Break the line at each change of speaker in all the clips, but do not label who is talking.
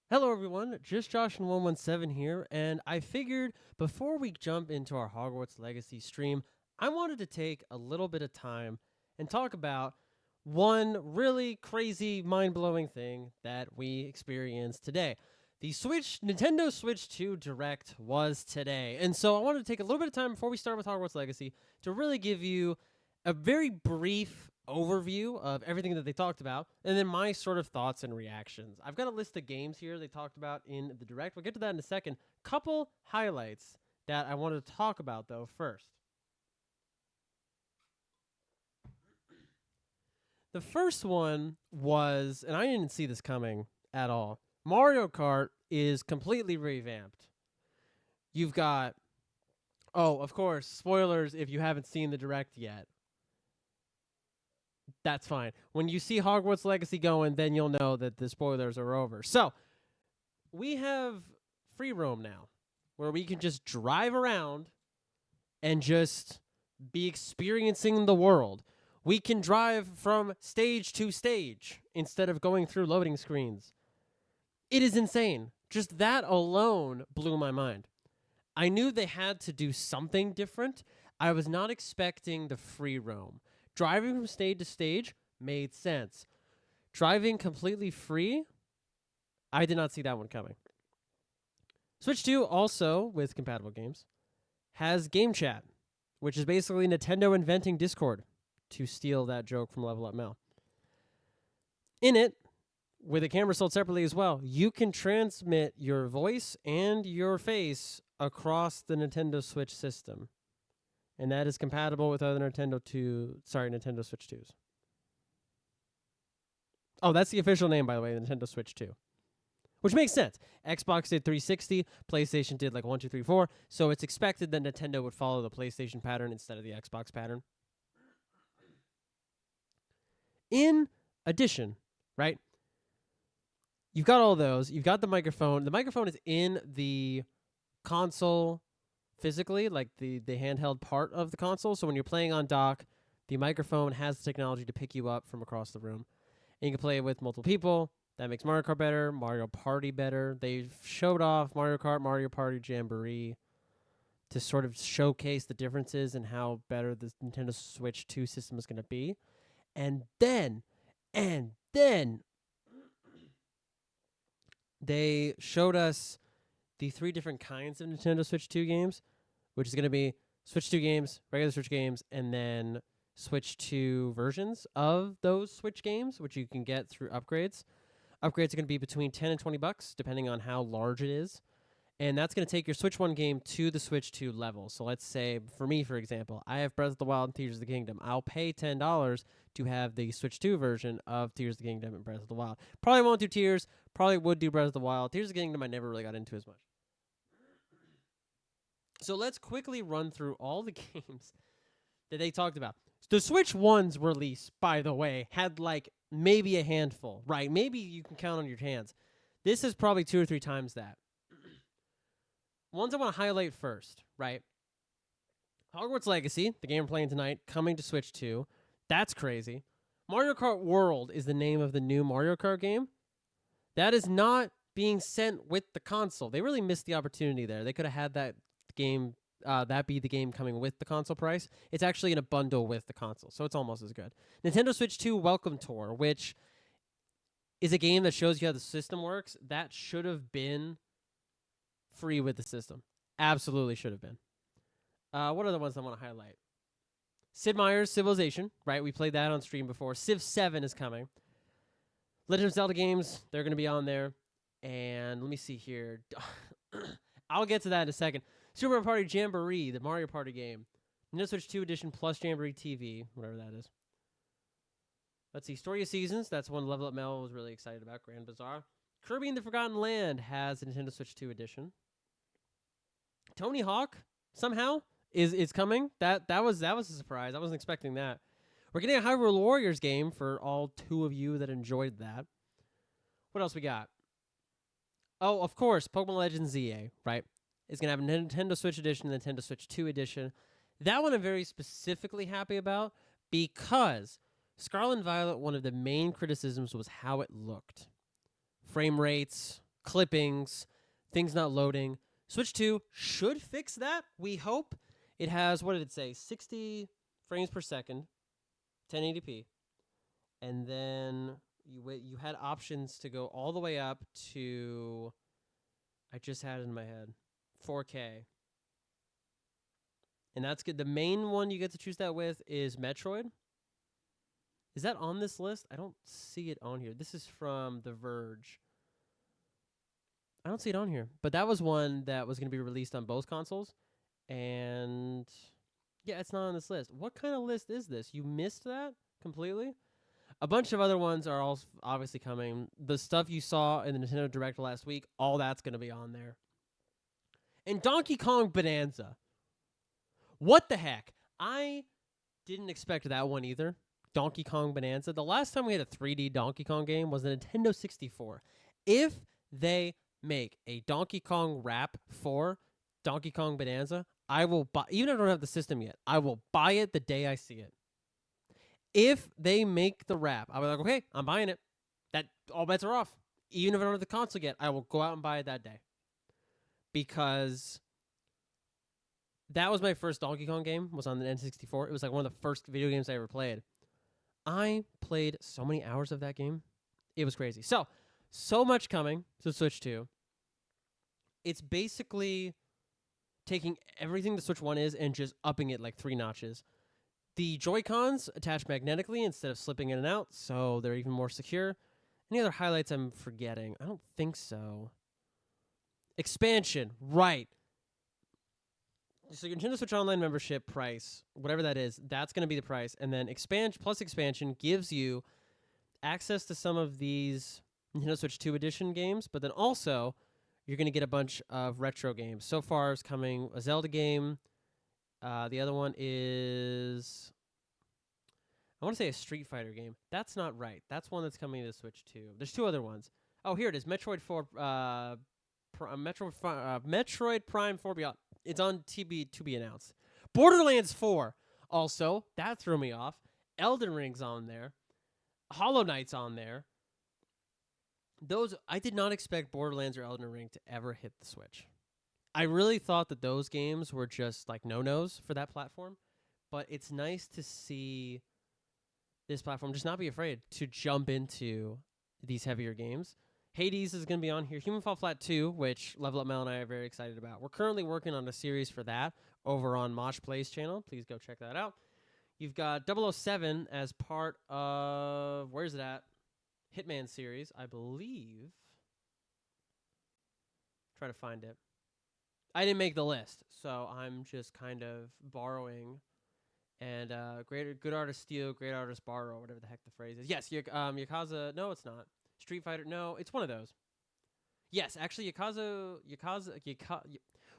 Hello, everyone. Just Josh and 117 here, and I figured before we jump into our Hogwarts Legacy stream, I wanted to take a little bit of time and talk about one really crazy, mind blowing thing that we experienced today. The Nintendo Switch 2 Direct was today, and so I wanted to take a little bit of time before we start with Hogwarts Legacy to really give you a very brief overview of everything that they talked about, and then my sort of thoughts and reactions. I've got a list of games here they talked about in the direct. We'll get to that in a second. Couple highlights that I wanted to talk about though first. The first one was, and I didn't see this coming at all. Mario Kart is completely revamped. You've got, oh, of course, spoilers if you haven't seen the direct yet. That's fine. When you see Hogwarts Legacy going, then you'll know that the spoilers are over. So, we have free roam now, where we can just drive around and just be experiencing the world. We can drive from stage to stage instead of going through loading screens. It is insane. Just that alone blew my mind. I knew they had to do something different. I was not expecting the free roam. Driving from stage to stage made sense. Driving completely free, I did not see that one coming. Switch 2 also, with compatible games, has game chat, which is basically Nintendo inventing Discord to steal that joke from Level Up Mel. In it, with a camera sold separately as well, you can transmit your voice and your face across the Nintendo Switch system. And that is compatible with other Nintendo Switch 2s. Oh, that's the official name, by the way, Nintendo Switch 2. Which makes sense. Xbox did 360, PlayStation did like 1, 2, 3, 4. So it's expected that Nintendo would follow the PlayStation pattern instead of the Xbox pattern. In addition, right? You've got all those. You've got the microphone. The microphone is in the console physically, like the handheld part of the console. So when you're playing on dock, the microphone has the technology to pick you up from across the room. And you can play it with multiple people. That makes Mario Kart better, Mario Party better. They showed off Mario Kart, Mario Party Jamboree to sort of showcase the differences and how better the Nintendo Switch 2 system is going to be. And then they showed us the 3 different kinds of Nintendo Switch 2 games, which is going to be Switch 2 games, regular Switch games, and then Switch 2 versions of those Switch games, which you can get through upgrades. Upgrades are going to be between $10 and $20, depending on how large it is. And that's going to take your Switch 1 game to the Switch 2 level. So let's say, for me, for example, I have Breath of the Wild and Tears of the Kingdom. I'll pay $10 to have the Switch 2 version of Tears of the Kingdom and Breath of the Wild. Probably won't do Tears. Probably would do Breath of the Wild. Tears of the Kingdom I never really got into as much. So let's quickly run through all the games that they talked about. The Switch 1's release, by the way, had like maybe a handful, right? Maybe you can count on your hands. This is probably 2 or 3 times that. Ones I want to highlight first, right? Hogwarts Legacy, the game we're playing tonight, coming to Switch 2. That's crazy. Mario Kart World is the name of the new Mario Kart game. That is not being sent with the console. They really missed the opportunity there. They could have had that game, that be the game coming with the console price. It's actually in a bundle with the console, so it's almost as good. Nintendo Switch 2 Welcome Tour, which is a game that shows you how the system works. That should have been free with the system. Absolutely should have been. What are the ones I want to highlight? Sid Meier's Civilization, right? We played that on stream before. Civ 7 is coming. Legend of Zelda games, they're going to be on there. And let me see here. I'll get to that in a second. Super Mario Party Jamboree, the Mario Party game. Nintendo Switch 2 Edition plus Jamboree TV, whatever that is. Let's see. Story of Seasons, that's one Level Up Mel was really excited about. Grand Bazaar. Kirby and the Forgotten Land has a Nintendo Switch 2 Edition. Tony Hawk somehow is coming. That was a surprise. I wasn't expecting that. We're getting a Hyrule Warriors game for all 2 of you that enjoyed that. What else we got? Oh, of course, Pokemon Legends ZA, right? It's going to have a Nintendo Switch Edition, Nintendo Switch 2 Edition. That one I'm very specifically happy about because Scarlet and Violet, one of the main criticisms was how it looked. Frame rates, clippings, things not loading. Switch 2 should fix that, we hope. It has, what did it say, 60 frames per second, 1080p. And then you had options to go all the way up to, I just had it in my head, 4K. And that's good. The main one you get to choose that with is Metroid. Is that on this list? I don't see it on here. This is from The Verge. I don't see it on here. But that was one that was going to be released on both consoles. And yeah, it's not on this list. What kind of list is this? You missed that completely? A bunch of other ones are all obviously coming. The stuff you saw in the Nintendo Direct last week, all that's going to be on there. And Donkey Kong Bonanza. What the heck? I didn't expect that one either. Donkey Kong Bonanza. The last time we had a 3D Donkey Kong game was the Nintendo 64. If they make a Donkey Kong rap for Donkey Kong Bonanza, I will buy, even if I don't have the system yet, I will buy it the day I see it. If they make the rap, I'll be like, okay, I'm buying it. That all bets are off. Even if I don't have the console yet, I will go out and buy it that day. Because that was my first Donkey Kong game, was on the N64. It was like one of the first video games I ever played. I played so many hours of that game. It was crazy. So much coming to Switch 2. It's basically taking everything the Switch 1 is and just upping it like 3 notches. The Joy-Cons attach magnetically instead of slipping in and out, so they're even more secure. Any other highlights I'm forgetting? I don't think so. Expansion, right. So your Nintendo Switch Online membership price, whatever that is, that's going to be the price. And then expansion gives you access to some of these Nintendo Switch 2 edition games, but then also you're going to get a bunch of retro games. So far is coming a Zelda game. The other one is, I want to say a Street Fighter game. That's not right. That's one that's coming to the Switch 2. There's 2 other ones. Oh, here it is. Metroid Prime 4 Beyond. It's on to be announced. Borderlands 4 also. That threw me off. Elden Ring's on there. Hollow Knight's on there. Those, I did not expect Borderlands or Elden Ring to ever hit the Switch. I really thought that those games were just like no-nos for that platform. But it's nice to see this platform just not be afraid to jump into these heavier games. Hades is going to be on here. Human Fall Flat 2, which Level Up Mel and I are very excited about. We're currently working on a series for that over on Mosh Play's channel. Please go check that out. You've got 007 as part of, where's it at? Hitman series, I believe. Try to find it. I didn't make the list, so I'm just kind of borrowing. And good artist steal, great artist borrow, whatever the heck the phrase is. Yes, Yakuza. No, it's not. Street Fighter. No, it's one of those. Yes, actually,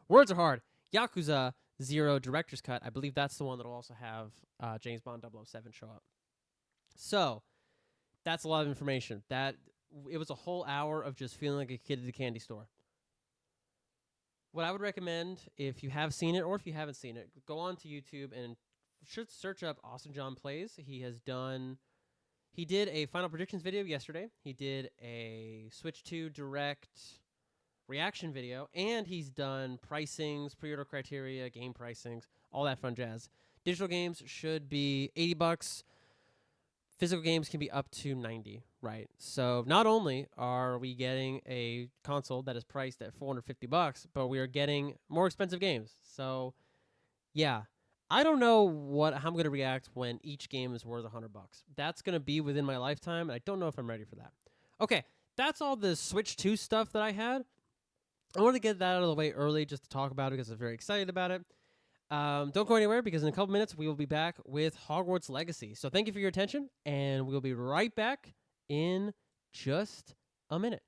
words are hard. Yakuza 0 Director's Cut. I believe that's the one that will also have James Bond 007 show up. So that's a lot of information. It was a whole hour of just feeling like a kid at the candy store. What I would recommend, if you have seen it or if you haven't seen it, go on to YouTube and should search up Austin John Plays. He did a final predictions video yesterday. He did a Switch 2 Direct reaction video, and he's done pricings, pre-order criteria, game pricings, all that fun jazz. Digital games should be $80. Physical games can be up to $90, right? So not only are we getting a console that is priced at $450, but we are getting more expensive games. So yeah, I don't know how I'm going to react when each game is worth $100. That's going to be within my lifetime, and I don't know if I'm ready for that. Okay, that's all the Switch 2 stuff that I had. I want to get that out of the way early just to talk about it because I'm very excited about it. Don't go anywhere because in a couple minutes we will be back with Hogwarts Legacy. So thank you for your attention, and we'll be right back in just a minute.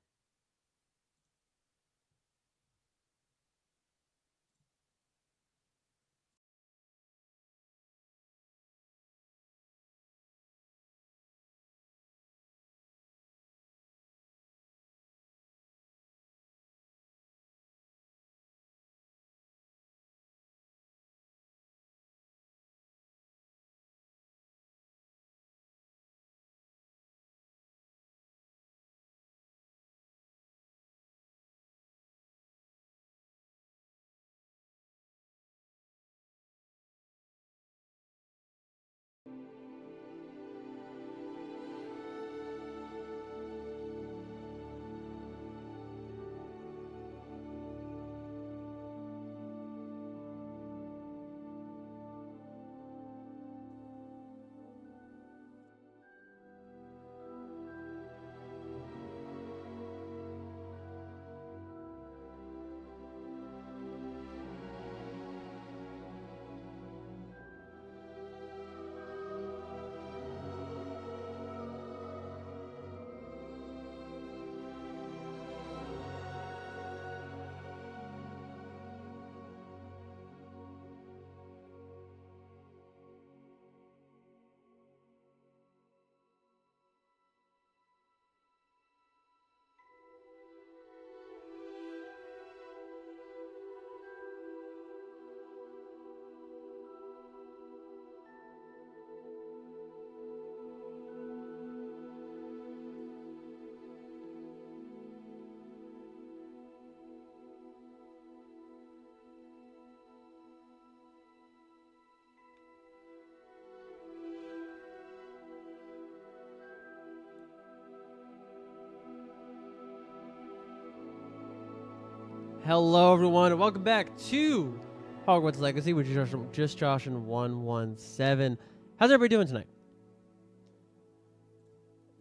Hello, everyone, and welcome back to Hogwarts Legacy, which is just Josh and 117. How's everybody doing tonight?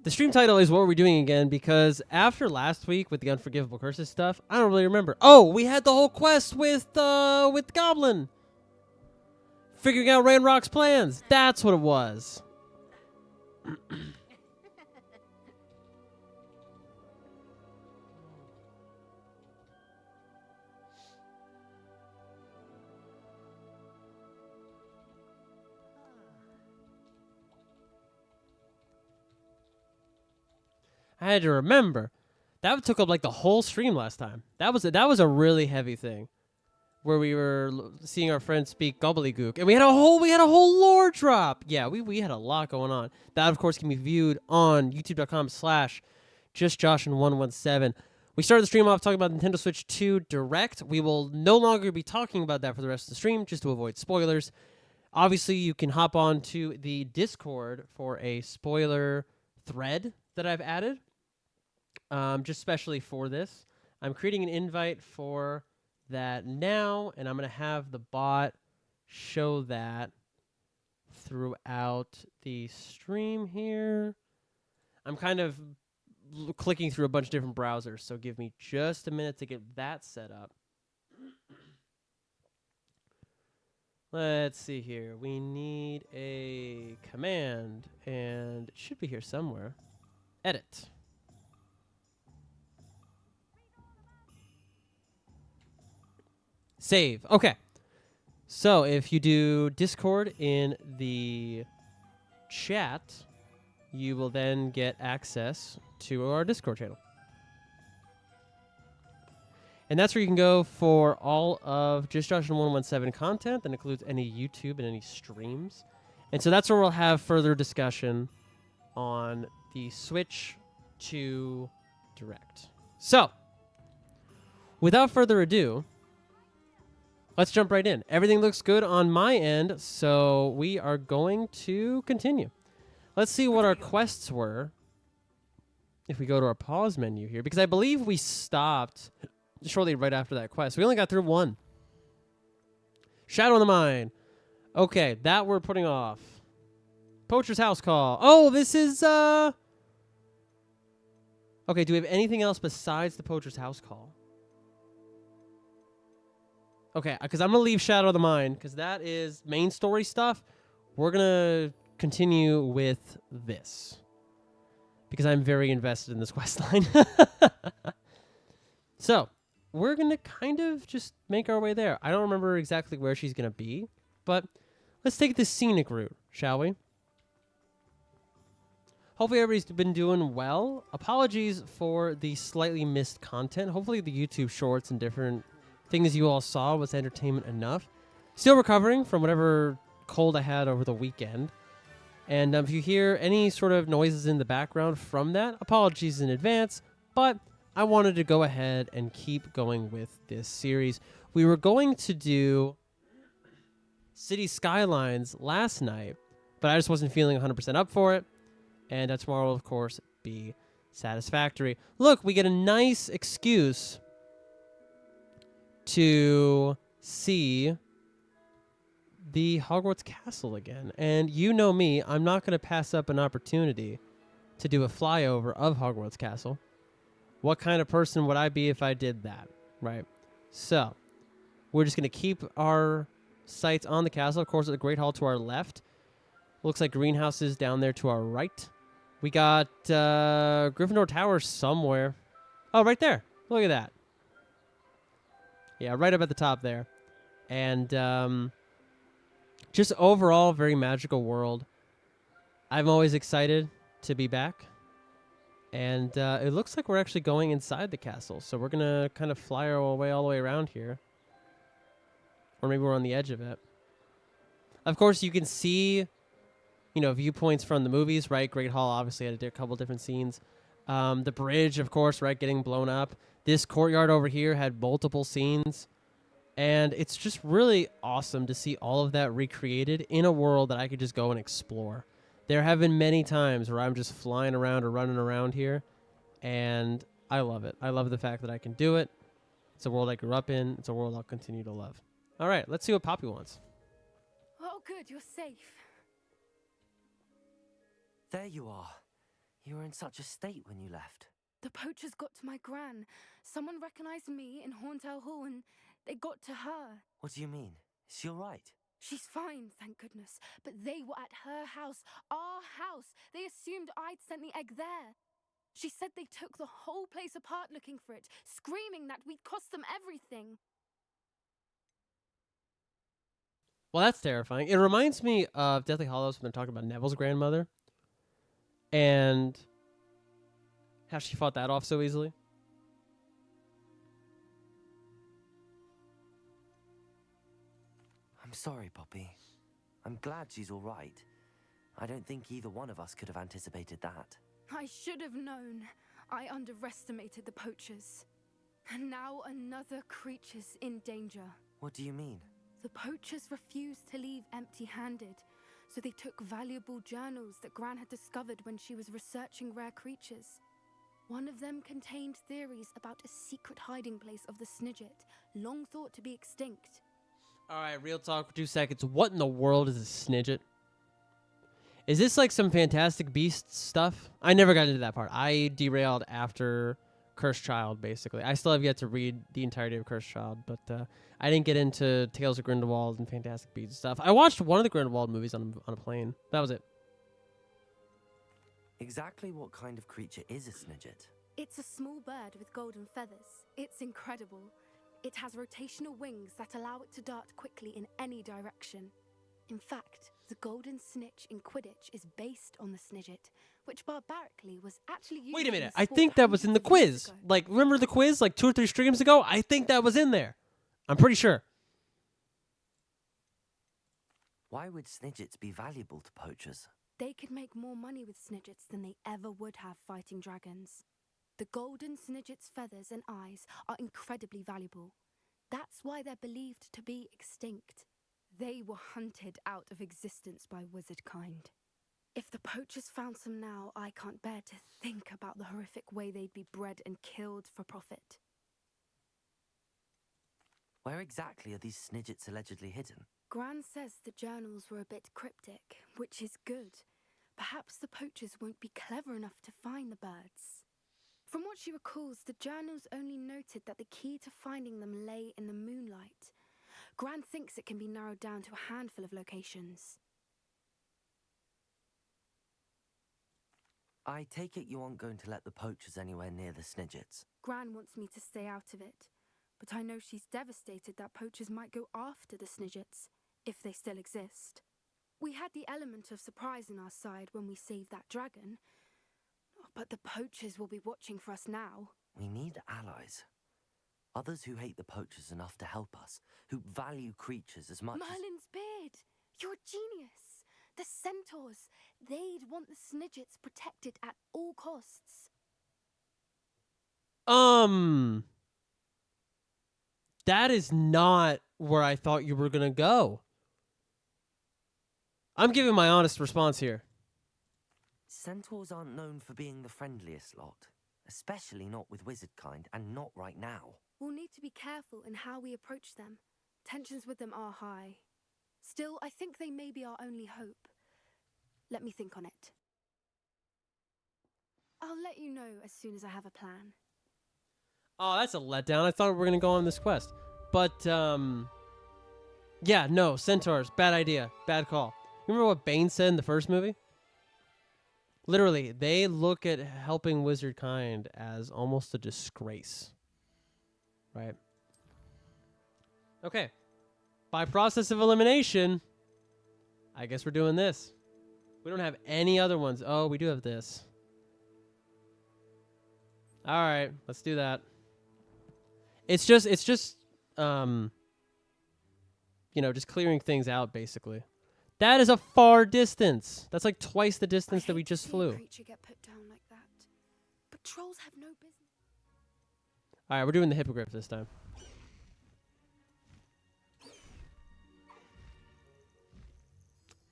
The stream title is What Are We Doing Again? Because after last week with the Unforgivable Curses stuff, I don't really remember. Oh, we had the whole quest with Goblin. Figuring out Ranrock's plans. That's what it was. I had to remember. That took up like the whole stream last time. That was a really heavy thing, where we were seeing our friends speak gobbledygook, and we had a whole lore drop. Yeah, we had a lot going on. That of course can be viewed on youtube.com/justjoshin117. We started the stream off talking about Nintendo Switch 2 Direct. We will no longer be talking about that for the rest of the stream, just to avoid spoilers. Obviously, you can hop on to the Discord for a spoiler thread that I've added. Just specially for this. I'm creating an invite for that now, and I'm going to have the bot show that throughout the stream here. I'm kind of clicking through a bunch of different browsers, so give me just a minute to get that set up. Let's see here. We need a command, and it should be here somewhere. Edit. Save. Okay. So if you do Discord in the chat, you will then get access to our Discord channel. And that's where you can go for all of Just Josh and 117 content that includes any YouTube and any streams. And so that's where we'll have further discussion on the Switch 2 Direct. So, without further ado, let's jump right in. Everything looks good on my end, so we are going to continue. Let's see what our quests were if we go to our pause menu here, because I believe we stopped shortly right after that quest. We only got through one. Shadow in the Mine. Okay, that we're putting off. Poacher's House Call. Oh, this is, okay, do we have anything else besides the Poacher's House Call? Okay, because I'm going to leave Shadow of the Mine, because that is main story stuff. We're going to continue with this, because I'm very invested in this quest line. So, we're going to kind of just make our way there. I don't remember exactly where she's going to be, but let's take the scenic route, shall we? Hopefully everybody's been doing well. Apologies for the slightly missed content. Hopefully the YouTube shorts and different things you all saw was entertainment enough. Still recovering from whatever cold I had over the weekend. And if you hear any sort of noises in the background from that, apologies in advance. But I wanted to go ahead and keep going with this series. We were going to do City Skylines last night, but I just wasn't feeling 100% up for it. And tomorrow will, of course, be satisfactory. Look, we get a nice excuse to see the Hogwarts Castle again. And you know me, I'm not going to pass up an opportunity to do a flyover of Hogwarts Castle. What kind of person would I be if I did that, right? So, we're just going to keep our sights on the castle. Of course, the Great Hall to our left. Looks like greenhouses down there to our right. We got Gryffindor Tower somewhere. Oh, right there. Look at that. Yeah, right up at the top there. And just overall, very magical world. I'm always excited to be back. And it looks like we're actually going inside the castle. So we're going to kind of fly our way all the way around here. Or maybe we're on the edge of it. Of course, you can see, you know, viewpoints from the movies, right? Great Hall obviously had a couple different scenes. The bridge, of course, right, getting blown up. This courtyard over here had multiple scenes. And it's just really awesome to see all of that recreated in a world that I could just go and explore. There have been many times where I'm just flying around or running around here, and I love it. I love the fact that I can do it. It's a world I grew up in. It's a world I'll continue to love. All right, let's see what Poppy wants.
Oh, good, you're safe.
There you are. You were in such a state when you left.
The poachers got to my gran. Someone recognized me in Horntail Hall and they got to her.
What do you mean? Is she all right?
She's fine, thank goodness. But they were at her house, our house. They assumed I'd sent the egg there. She said they took the whole place apart looking for it, screaming that we'd cost them everything.
Well, that's terrifying. It reminds me of Deathly Hallows when they're talking about Neville's grandmother and how she fought that off so easily.
I'm sorry, Poppy. I'm glad she's all right. I don't think either one of us could have anticipated that.
I should have known. I underestimated the poachers. And now another creature's in danger.
What do you mean?
The poachers refused to leave empty-handed, so they took valuable journals that Gran had discovered when she was researching rare creatures. One of them contained theories about a secret hiding place of the Snidget, long thought to be extinct.
All right, real talk for 2 seconds. What in the world is a Snidget? Is this like some Fantastic Beasts stuff? I never got into that part. I derailed after Cursed Child, basically. I still have yet to read the entirety of Cursed Child, but I didn't get into Tales of Grindelwald and Fantastic Beasts stuff. I watched one of the Grindelwald movies on a plane. That was it.
Exactly what kind of creature is a Snidget?
It's a small bird with golden feathers. It's incredible. It has rotational wings that allow it to dart quickly in any direction. In fact, the golden snitch in Quidditch is based on the Snidget, which barbarically was actually used.
Wait a
in
minute.
the
I
sport
think that was in the
hundreds of years
quiz.
ago.
Like, remember the quiz like 2 or 3 streams ago? I think that was in there. I'm pretty sure.
Why would Snidgets be valuable to poachers?
They could make more money with Snidgets than they ever would have fighting dragons. The golden Snidget's feathers and eyes are incredibly valuable. That's why they're believed to be extinct. They were hunted out of existence by wizard kind. If the poachers found some now, I can't bear to think about the horrific way they'd be bred and killed for profit.
Where exactly are these Snidgets allegedly hidden?
Gran says the journals were a bit cryptic, which is good. Perhaps the poachers won't be clever enough to find the birds. From what she recalls, the journals only noted that the key to finding them lay in the moonlight. Gran thinks it can be narrowed down to a handful of locations.
I take it you aren't going to let the poachers anywhere near the Snidgets.
Gran wants me to stay out of it, but I know she's devastated that poachers might go after the Snidgets, if they still exist. We had the element of surprise on our side when we saved that dragon, but the poachers will be watching for us now.
We need allies. Others who hate the poachers enough to help us, who value creatures as much
Merlin's beard! You're a genius! The centaurs! They'd want the Snidgets protected at all costs.
That is not where I thought you were going to go. I'm giving my honest response here.
Centaurs aren't known for being the friendliest lot, especially not with wizard kind, and not right now.
We'll need to be careful in how we approach them. Tensions with them are high. Still, I think they may be our only hope. Let me think on it. I'll let you know as soon as I have a plan.
Oh, that's a letdown. I thought we were going to go on this quest. But, yeah, no, centaurs. Bad idea. Bad call. Remember what Bane said in the first movie? Literally, they look at helping wizard kind as almost a disgrace. Right? Okay. By process of elimination, I guess we're doing this. We don't have any other ones. Oh, we do have this. All right, let's do that. It's just you know, just clearing things out basically. That is a far distance. That's like twice the distance that we just flew.
A creature get put down like that. But trolls have no business.
All right, we're doing the hippogriff this time.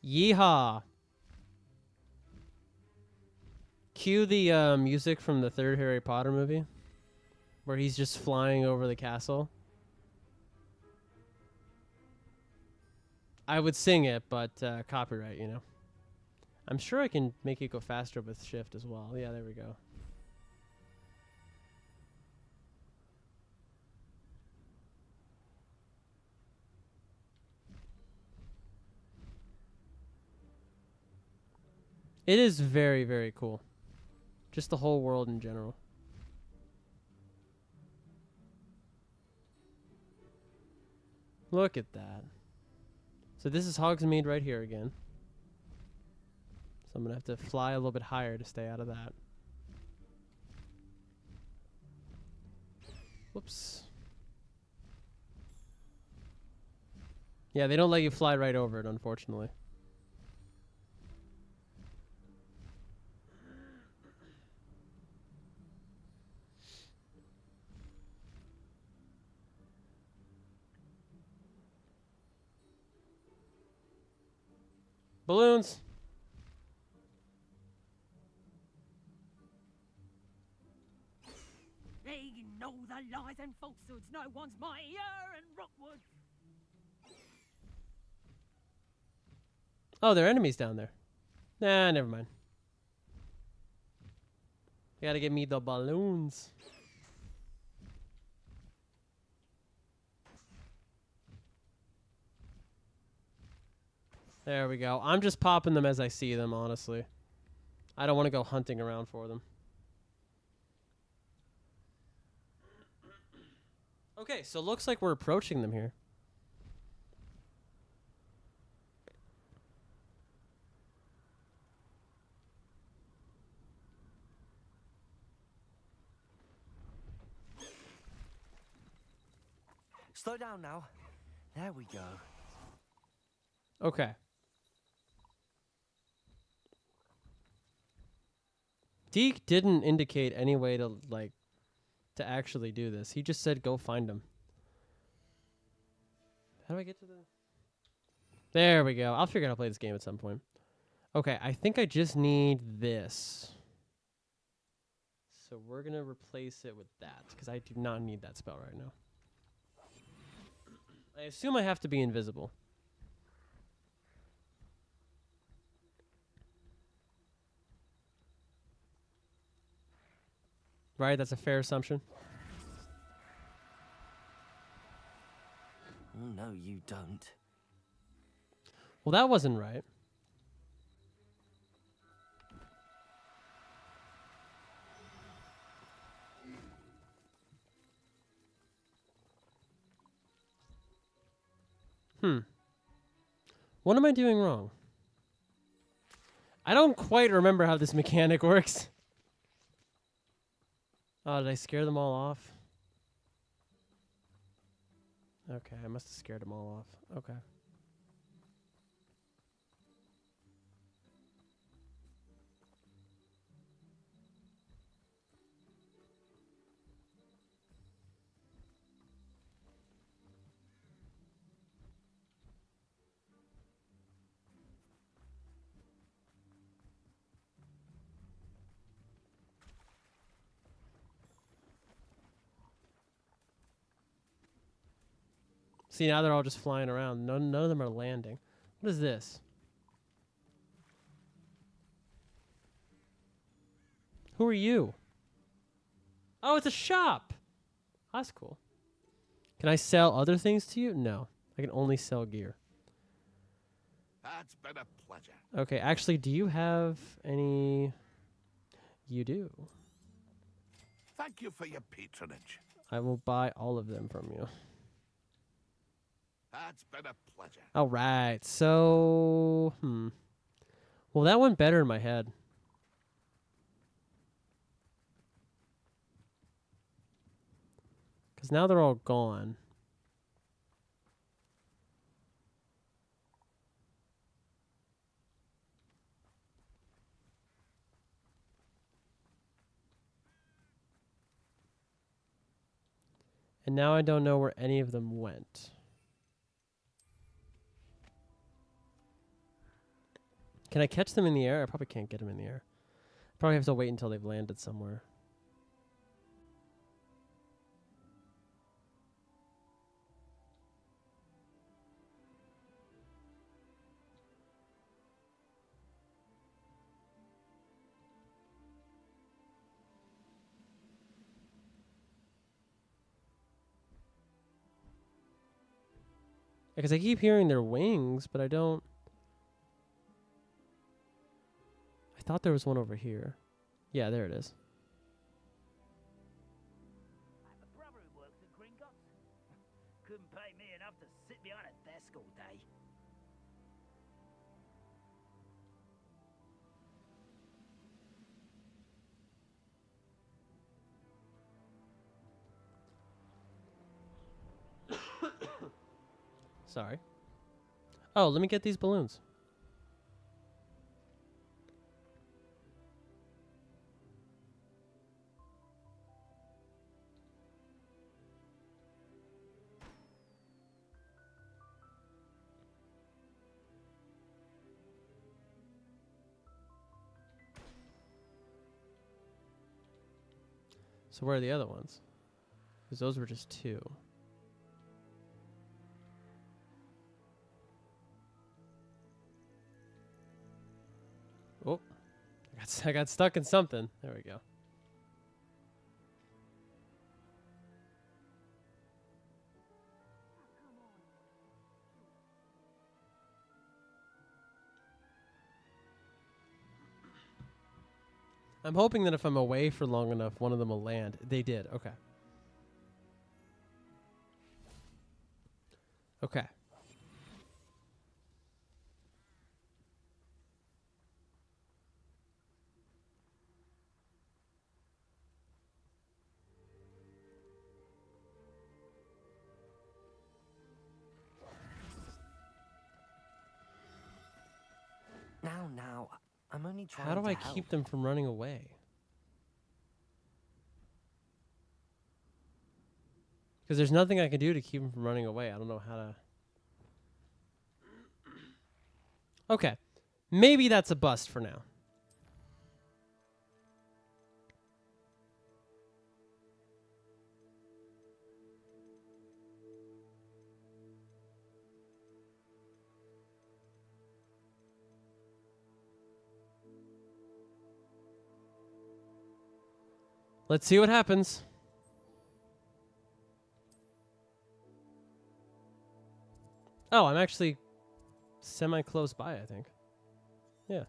Yeehaw. Cue the music from the third Harry Potter movie. where he's just flying over the castle. I would sing it, but copyright, you know. I'm sure I can make it go faster with shift as well. Yeah, there we go. It is very, very cool. Just the whole world in general. Look at that. So this is Hogsmeade right here again. So I'm going to have to fly a little bit higher to stay out of that. Whoops. Yeah, they don't let you fly right over it, unfortunately. Balloons.
They know the lies and falsehoods no one's mightier in Rookwood.
Oh, there are enemies down there. Nah, never mind. You gotta get me the balloons. There we go. I'm just popping them as I see them, honestly. I don't want to go hunting around for them. Okay, so looks like we're approaching them here.
Slow down now. There we go.
Okay. Deke didn't indicate any way to, like, to actually do this. He just said go find them. How do I get to the... There we go. I'll figure out how to play this game at some point. Okay, I think I just need this. So we're going to replace it with that, because I do not need that spell right now. I assume I have to be invisible. Right? That's a fair assumption.
Oh, no, you don't.
Well, that wasn't right. What am I doing wrong? I don't quite remember how this mechanic works. Oh, did I scare them all off? Okay, I must have scared them all off. Okay. See, now they're all just flying around. None of them are landing. What is this? Who are you? Oh, it's a shop. That's cool. Can I sell other things to you? No. I can only sell gear.
That's been a pleasure.
Okay, actually, do you have any... You do.
Thank you for your patronage.
I will buy all of them from you.
That's been a pleasure.
All right, so... Well, that went better in my head. Because now they're all gone. And now I don't know where any of them went. Can I catch them in the air? I probably can't get them in the air. Probably have to wait until they've landed somewhere. Because I keep hearing their wings, but I don't... I thought there was one over here. Yeah, there it is.
I have a brother who works at Gringotts. Couldn't pay me enough to sit behind a desk all day.
Sorry. Oh, let me get these balloons. So where are the other ones? Because those were just 2. Oh, I got stuck in something. There we go. I'm hoping that if I'm away for long enough, one of them will land. They did. Okay. Okay.
Now, I'm only trying
How do
to
I
help.
keep them from running away? Because there's nothing I can do to keep them from running away. I don't know how to... Okay. Maybe that's a bust for now. Let's see what happens. Oh, I'm actually semi-close by, I think. Yeah.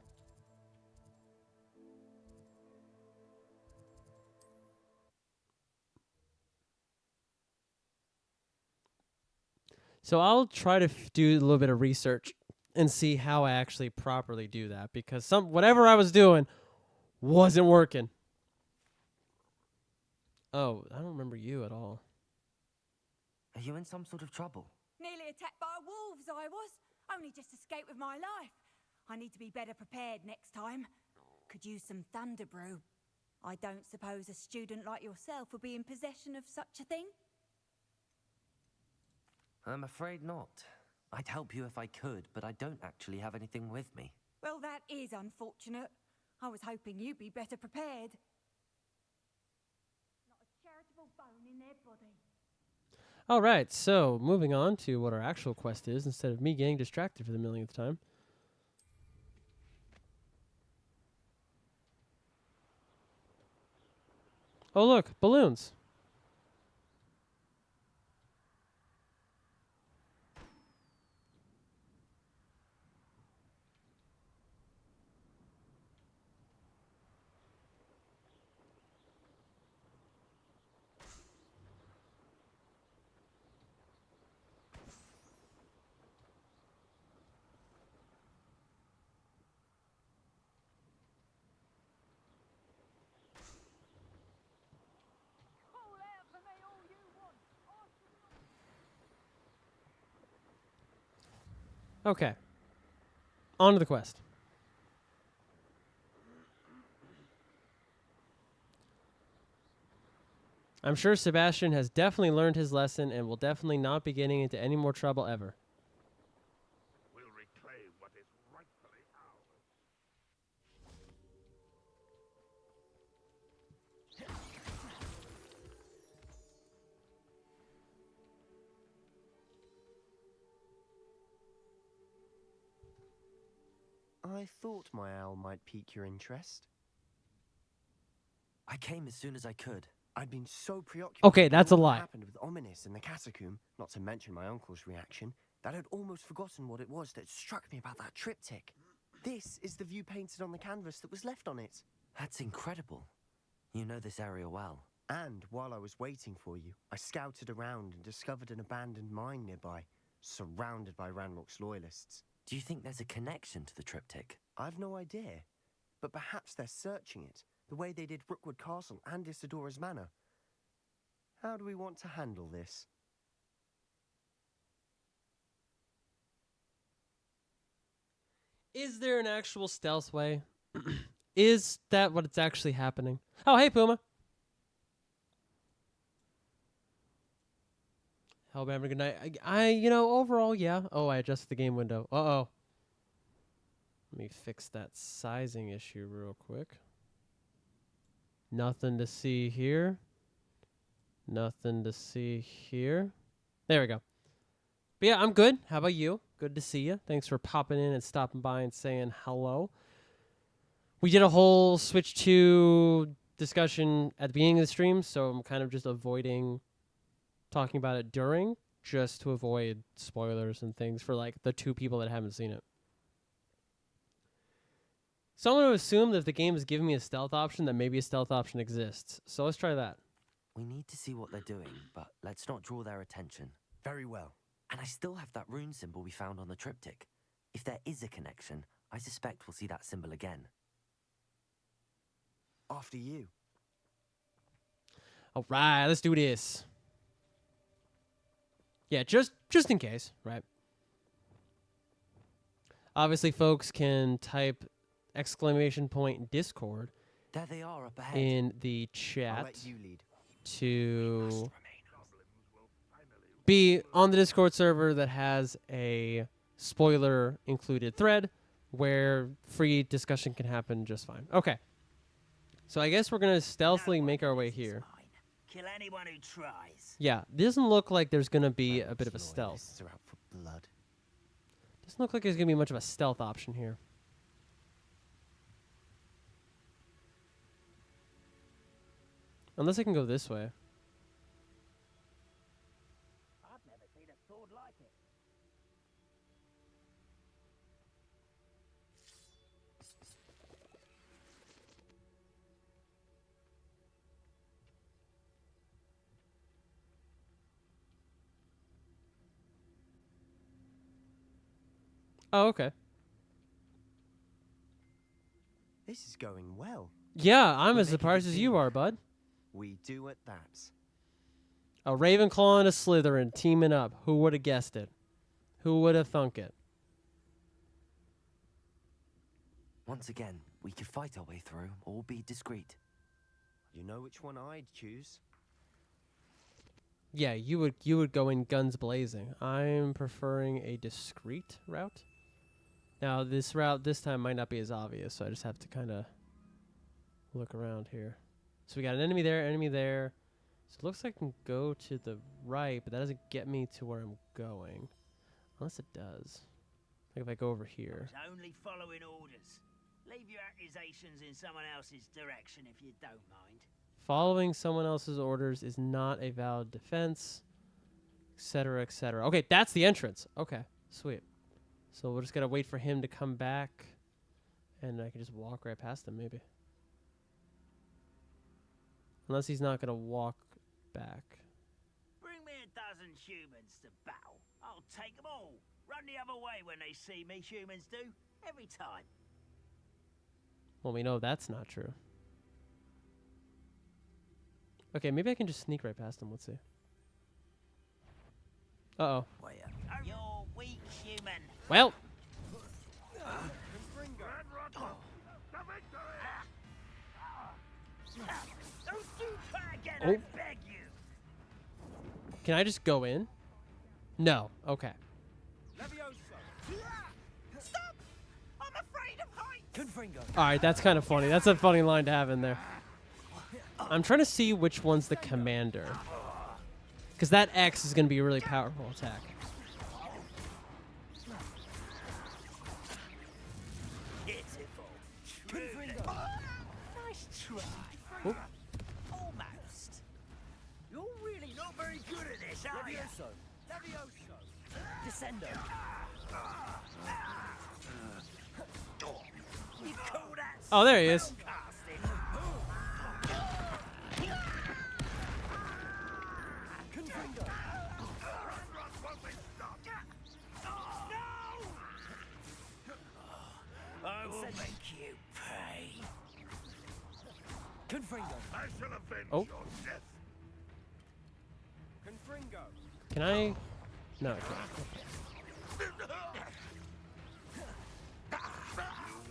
So I'll try to do a little bit of research and see how I actually properly do that, because whatever I was doing wasn't working. Oh, I don't remember you at all.
Are you in some sort of trouble?
Nearly attacked by wolves, I was. Only just escaped with my life. I need to be better prepared next time. Could use some thunder brew. I don't suppose a student like yourself would be in possession of such a thing?
I'm afraid not. I'd help you if I could, but I don't actually have anything with me.
Well, that is unfortunate. I was hoping you'd be better prepared. Not a charitable bone in their body.
All right, so moving on to what our actual quest is, instead of me getting distracted for the millionth time. Oh, look, balloons.
Call out for me all you want.
Okay. On to the quest. I'm sure Sebastian has definitely learned his lesson and will definitely not be getting into any more trouble ever.
We'll reclaim what is rightfully ours.
I thought my owl might pique your interest.
I came as soon as I could.
I'd been so preoccupied
Okay,
with
that's a
all that
lie.
happened with Ominis in the catacomb, not to mention my uncle's reaction, that I'd almost forgotten what it was that struck me about that triptych. This is the view painted on the canvas that was left on it.
That's incredible. You know this area well.
And while I was waiting for you, I scouted around and discovered an abandoned mine nearby, surrounded by Ranrock's loyalists.
Do you think there's a connection to the triptych?
I've no idea, but perhaps they're searching it, the way they did Rookwood Castle and Isidora's Manor. How do we want to handle this?
Is there an actual stealth way? Is that what it's actually happening? Oh, hey, Puma. Hellbammer, good night. You know, overall, yeah. Oh, I adjusted the game window. Uh-oh. Let me fix that sizing issue real quick. Nothing to see here. Nothing to see here. There we go. But yeah, I'm good. How about you? Good to see you. Thanks for popping in and stopping by and saying hello. We did a whole Switch 2 discussion at the beginning of the stream, so I'm kind of just avoiding talking about it during, just to avoid spoilers and things for like the 2 people that haven't seen it. So I'm going to assume that if the game is giving me a stealth option, that maybe a stealth option exists. So let's try that.
We need to see what they're doing, but let's not draw their attention.
Very well.
And I still have that rune symbol we found on the triptych. If there is a connection, I suspect we'll see that symbol again.
After you.
All right, let's do this. Yeah, just in case, right? Obviously, folks can type !Discord
There they are up ahead.
in the
I'll
chat
let you lead.
to be on the Discord server that has a spoiler included thread where free discussion can happen just fine. Okay. So I guess we're going to stealthily make our way here.
Kill anyone who tries.
Yeah, doesn't look like there's going to be a bit of a
Ranrock's
stealth.
loyalists are out for blood.
Doesn't look like there's going to be much of a stealth option here. Unless I can go this way.
I've never seen a sword like it.
Oh, okay.
This is going well.
Yeah, I'm
We're
as
making
surprised
good
as you
team.
are, bud.
We do at that.
A Ravenclaw and a Slytherin teaming up. Who would have guessed it? Who would have thunk it?
Once again, we could fight our way through or be discreet.
You know which one I'd choose?
Yeah, you would go in guns blazing. I'm preferring a discreet route. Now, this route this time might not be as obvious, so I just have to kind of look around here. So we got an enemy there. So it looks like I can go to the right, but that doesn't get me to where I'm going. Unless it does. Like if I go over here.
It's only following orders. Leave your accusations in someone else's direction if you don't mind.
Following someone else's orders is not a valid defense, etc., etc. Okay, that's the entrance. Okay, sweet. So we're just gotta wait for him to come back, and I can just walk right past him, maybe. Unless he's not gonna walk back.
Bring me 12 humans to battle. I'll take them all. Run the other way when they see me, humans do. Every time.
Well, we know that's not true. Okay, maybe I can just sneak right past him. Let's see. Uh-oh.
You're weak, human.
Well,
Don't you try again,
Oh.
I beg you.
can I just go in? No. Okay.
Stop! I'm afraid of heights.
All right, that's kind of funny. That's a funny line to have in there. I'm trying to see which one's the commander. Because that X is going to be a really powerful attack.
Pitiful. Nice try.
Oop.
Almost. You're really not very good at this, are you?
Descendo. You call that
Oh, there he is.
spellcasting? Confringo.
I will make you pay.
Confringo.
I shall avenge
Oh.
your death.
Confringo.
Can I? No, I can't.
You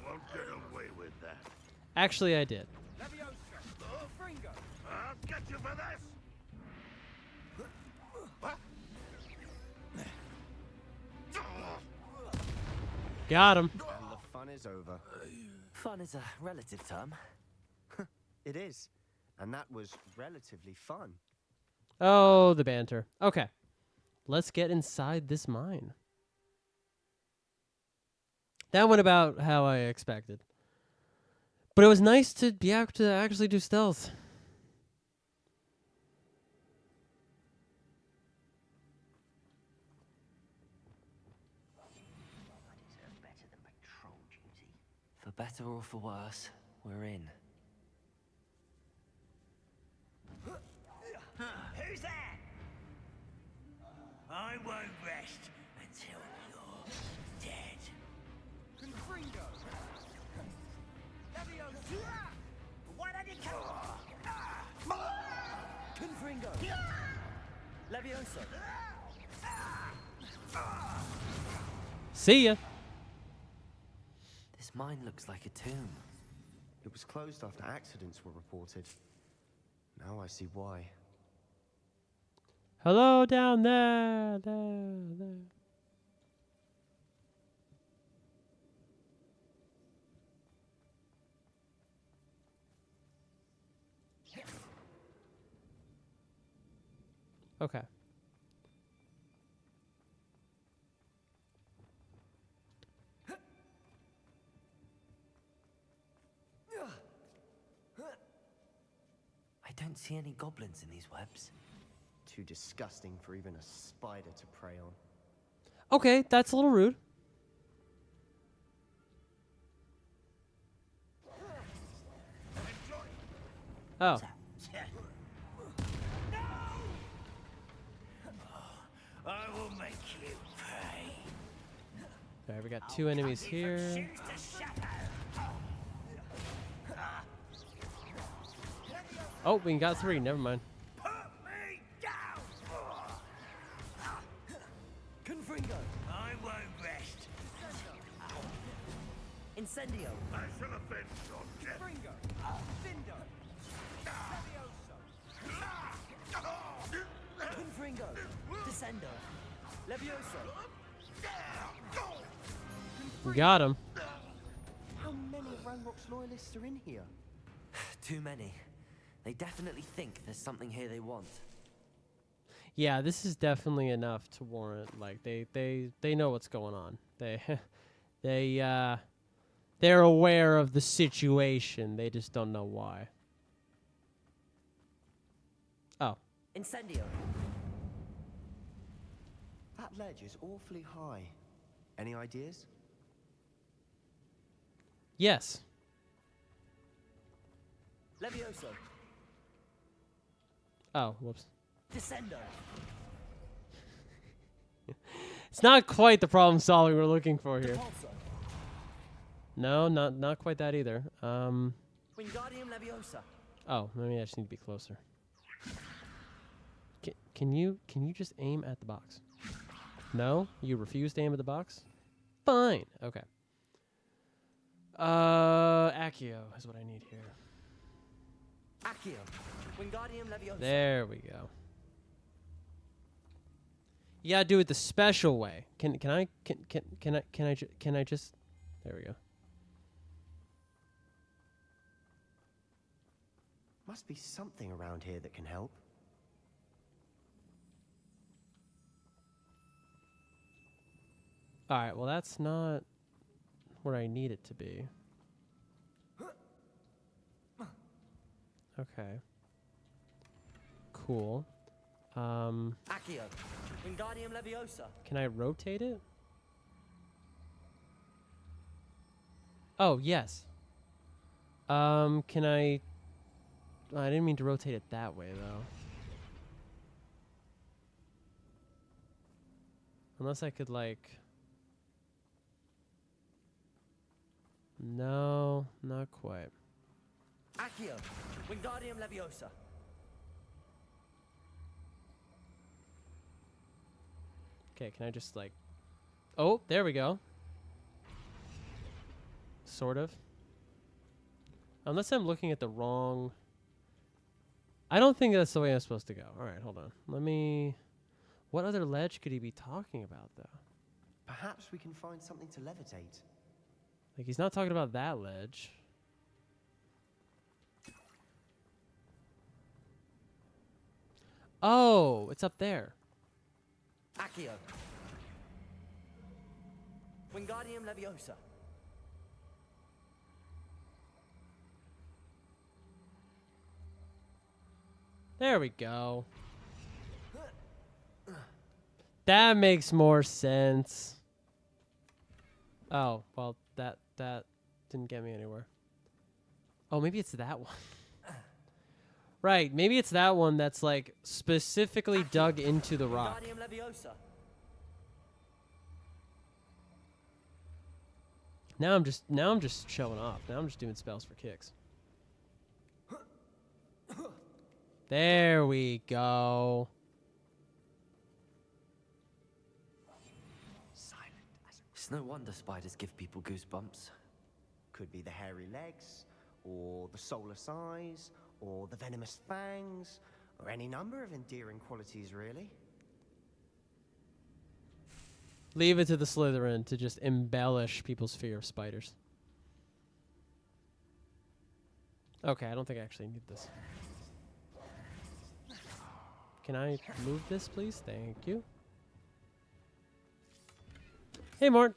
won't get away with that.
Actually, I did.
Leviosa. Confringo.
I'll get you for this.
Got him.
And the fun is over.
Fun is a relative term.
It is. And that was relatively fun.
Oh, the banter. Okay. Let's get inside this mine. That went about how I expected. But it was nice to be able to actually do stealth.
I deserve better than patrol duty. For better or for worse, we're in.
Who's that? I won't rest until you're dead.
Confringo. Leviosa.
Why don't you come?
Confringo. Leviosa.
See ya.
This mine looks like a tomb.
It was closed after accidents were reported. Now I see why.
Hello down there. There. Okay.
I don't see any goblins in these webs.
Too disgusting for even a spider to prey on.
Okay, that's a little rude. Oh.
I will make you pay.
Alright, we got two enemies here.
Shoes to shatter.
Oh, we got three. Never mind.
Put me down.
Confringo.
I won't rest.
Incendio.
I shall avenge your death.
Confringo. Findo. Leviosa.
Confringo. Descendo. Leviosa.
We got him.
How many Ranrock's loyalists are in here?
Too many. They definitely think there's something here they want.
Yeah, this is definitely enough to warrant. Like they know what's going on. They're aware of the situation. They just don't know why. Oh.
Incendio.
That ledge is awfully high. Any ideas?
Yes.
Levioso.
Oh, whoops.
Descendo.
It's not quite the problem solving we're looking for here.
Repulso.
No, not quite that either.
Wingardium Leviosa.
Oh, maybe I just need to be closer. Can you just aim at the box? No, you refuse to aim at the box. Fine. Okay. Accio is what I need here.
Accio. Wingardium Leviosa.
There we go. You gotta do it the special way. Can I just? There we go.
Must be something around here that can help.
All right. Well, that's not where I need it to be. Okay. Cool.
Accio. Wingardium Leviosa.
Can I rotate it? Oh, yes. Can I... Oh, I didn't mean to rotate it that way, though. Unless I could, like... No, not quite.
Accio. Wingardium Leviosa.
Okay, can I just, like... Oh, there we go. Sort of. Unless I'm looking at the wrong... I don't think that's the way I'm supposed to go. Alright, hold on. Let me... What other ledge could he be talking about, though?
Perhaps we can find something to levitate.
Like, he's not talking about that ledge. Oh, it's up there.
Accio. Wingardium Leviosa.
There we go. That makes more sense. Oh, well, that didn't get me anywhere. Oh, maybe it's that one. Right, maybe it's that one that's like specifically dug into the rock.
Wingardium Leviosa.
Now I'm just showing off. Now I'm just doing spells for kicks. There we go.
Silent as
It's no wonder spiders give people goosebumps.
could be the hairy legs, or the soulless eyes, or the venomous fangs, or any number of endearing qualities, really.
Leave it to the Slytherin to just embellish people's fear of spiders. Okay, I don't think I actually need this. Can I move this, please? Thank you. Hey, Mort.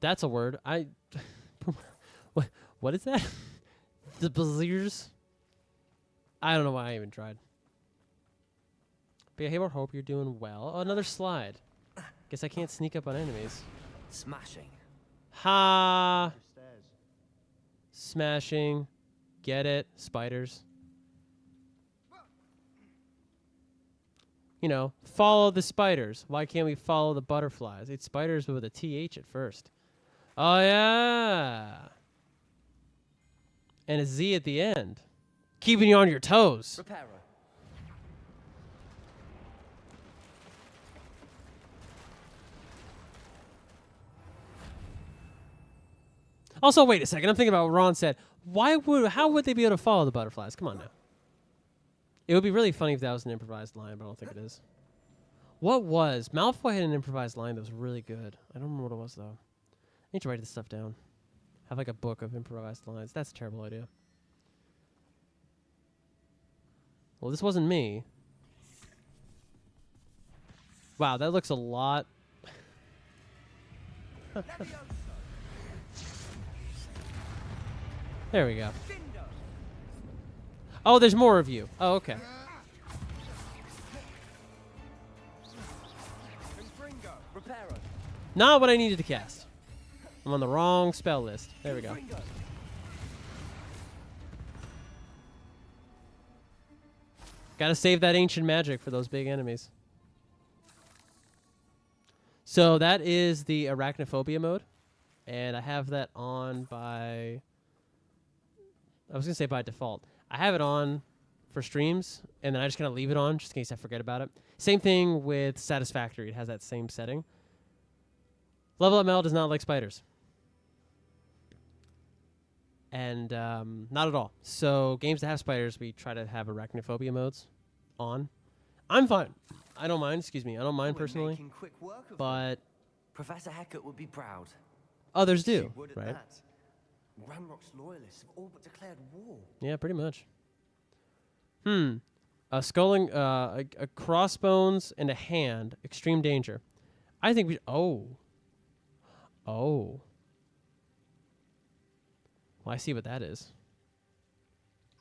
That's a word. What is that? The Blaziers? I don't know why I even tried. But yeah, hey, Mort, hope you're doing well. Oh, another slide. Guess I can't sneak up on enemies.
Smashing.
Ha!
Just stairs.
Smashing. Get it? Spiders. You know, follow the spiders. Why can't we follow the butterflies? It's spiders with a TH at first. Oh, yeah. And a Z at the end. Keeping you on your toes.
Reparo.
Also, wait a second. I'm thinking about what Ron said. How would they be able to follow the butterflies? Come on now. It would be really funny if that was an improvised line, but I don't think it is. What was? Malfoy had an improvised line that was really good. I don't remember what it was, though. I need to write this stuff down. Have like a book of improvised lines. That's a terrible idea. Well, this wasn't me. Wow, that looks a lot... There we go. Oh, there's more of you. Oh, okay.
Reparo.
Not what I needed to cast. I'm on the wrong spell list. There we go. Gotta save that ancient magic for those big enemies. So that is the arachnophobia mode. And I have that on by... I was gonna say by default. I have it on for streams, and then I just kind of leave it on just in case I forget about it. Same thing with Satisfactory. It has that same setting. Level Up Mel does not like spiders. And not at all. So games that have spiders, we try to have arachnophobia modes on. I'm fine. I don't mind. Excuse me. I don't mind
We're
personally.
making quick work of them.
But
Professor Hecat would be proud.
others
She
do,
would at
right?
that. Ranrock's loyalists have all but declared war.
Yeah, pretty much. A sculling, a crossbones and a hand. Extreme danger. I think we... Oh. Well, I see what that is.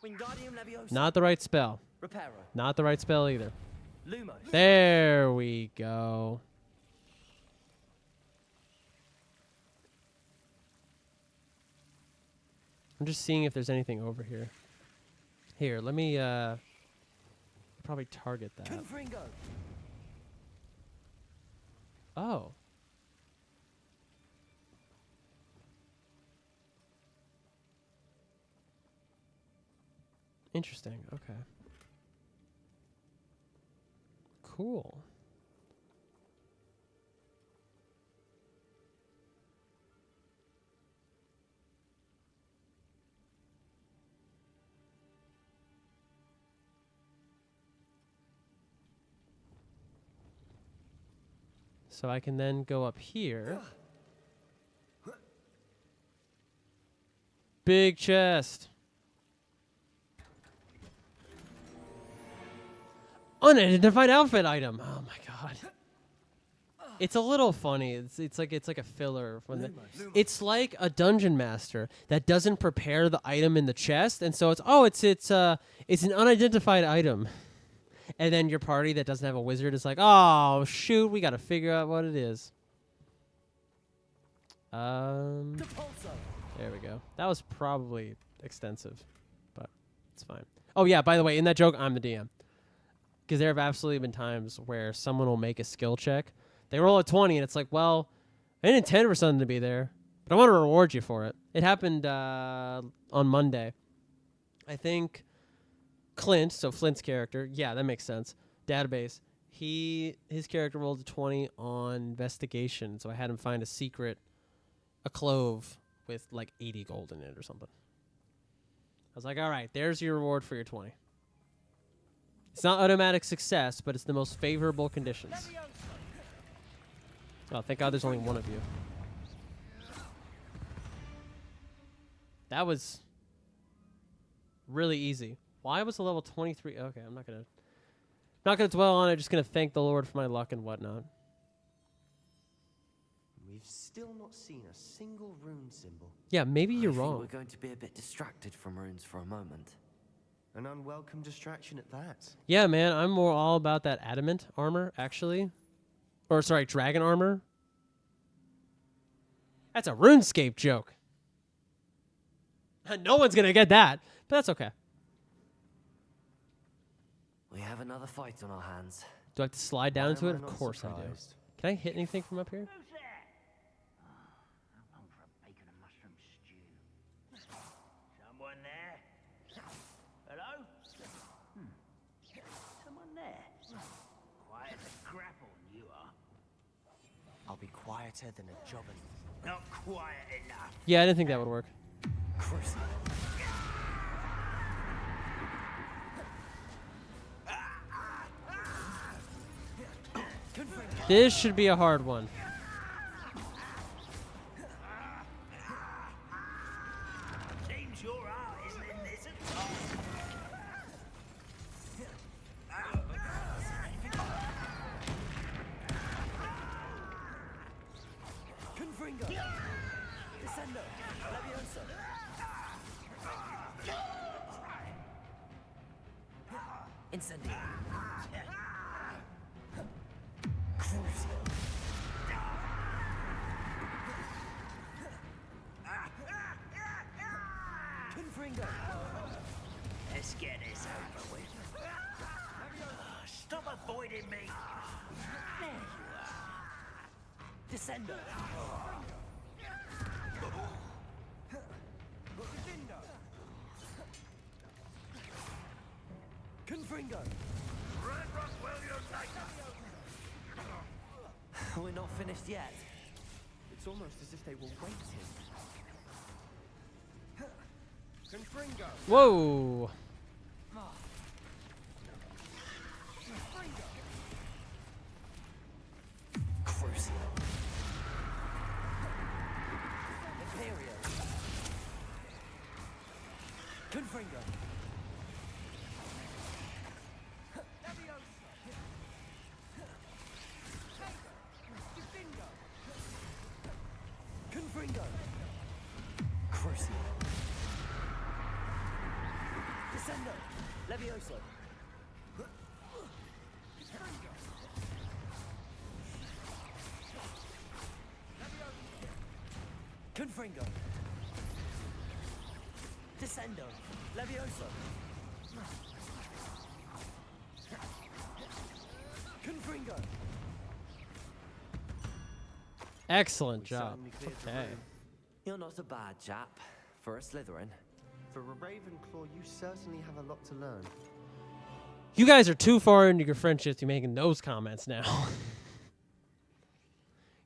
Wingardium Leviosa.
Not the right spell.
Reparo.
Not the right spell either.
Lumos.
There we go. I'm just seeing if there's anything over here. Here, let me probably target that.
Confringo.
Oh. Interesting. Okay. Cool. So I can then go up here. Big chest. Unidentified outfit item. Oh my god. It's a little funny. It's like a filler from the. It's like a dungeon master that doesn't prepare the item in the chest, and so it's an unidentified item. And then your party that doesn't have a wizard is like, oh shoot, we got to figure out what it is. There we go. That was probably extensive, but it's fine. Oh yeah, by the way, in that joke, I'm the DM. Because there have absolutely been times where someone will make a skill check. They roll a 20, and it's like, well, I didn't intend for something to be there, but I want to reward you for it. It happened on Monday. I think Clint, so Flint's character, yeah, that makes sense. Database. His character rolled a 20 on investigation, so I had him find a clove with like 80 gold in it or something. I was like, all right, there's your reward for your 20. It's not automatic success, but it's the most favorable conditions. Oh, thank God there's only one of you. That was really easy. Why was the level 23? Okay, I'm not gonna dwell on it. Just gonna thank the Lord for my luck and whatnot.
We've still not seen a single rune symbol.
Yeah, maybe you're
I think
wrong.
we're going to be a bit distracted from runes for a moment.
An unwelcome distraction at that.
Yeah, man, I'm more all about that adamant armor, actually. Or, sorry, dragon armor. That's a RuneScape joke. No one's going to get that, but that's okay.
We have another fight on our hands.
Do I have to slide down
Why
into
am
it?
I
Of
not
course I do.
surprised?
Can I hit anything from up here?
Who's there? How long for a bacon and mushroom stew? Someone there? Hello? Someone there? Quiet as grapple, you are.
I'll be quieter than a jobbin.
Not quiet enough.
Yeah, I didn't think that would work.
Crucial.
This should be a hard one.
Seems your heart isn't in this at all.
Confringo. Descendo. Leviosa. Incendio. Crucio. Confringo.
Let's get this over with. Stop avoiding me. There you are.
Descendo. Confringo.
We're not finished yet.
It's almost as if they were waiting. Confringo.
Whoa.
Crucio.
Imperio. Confringo. Confringo.
Crucio. Descendo! Levioso! Confringo! Descendo! Levioso! Confringo!
Excellent
We
job.
certainly cleared the
Okay.
room.
You're not a bad chap for a Slytherin.
For a Ravenclaw, you certainly have a lot to learn.
You guys are too far into your friendship to be making those comments now.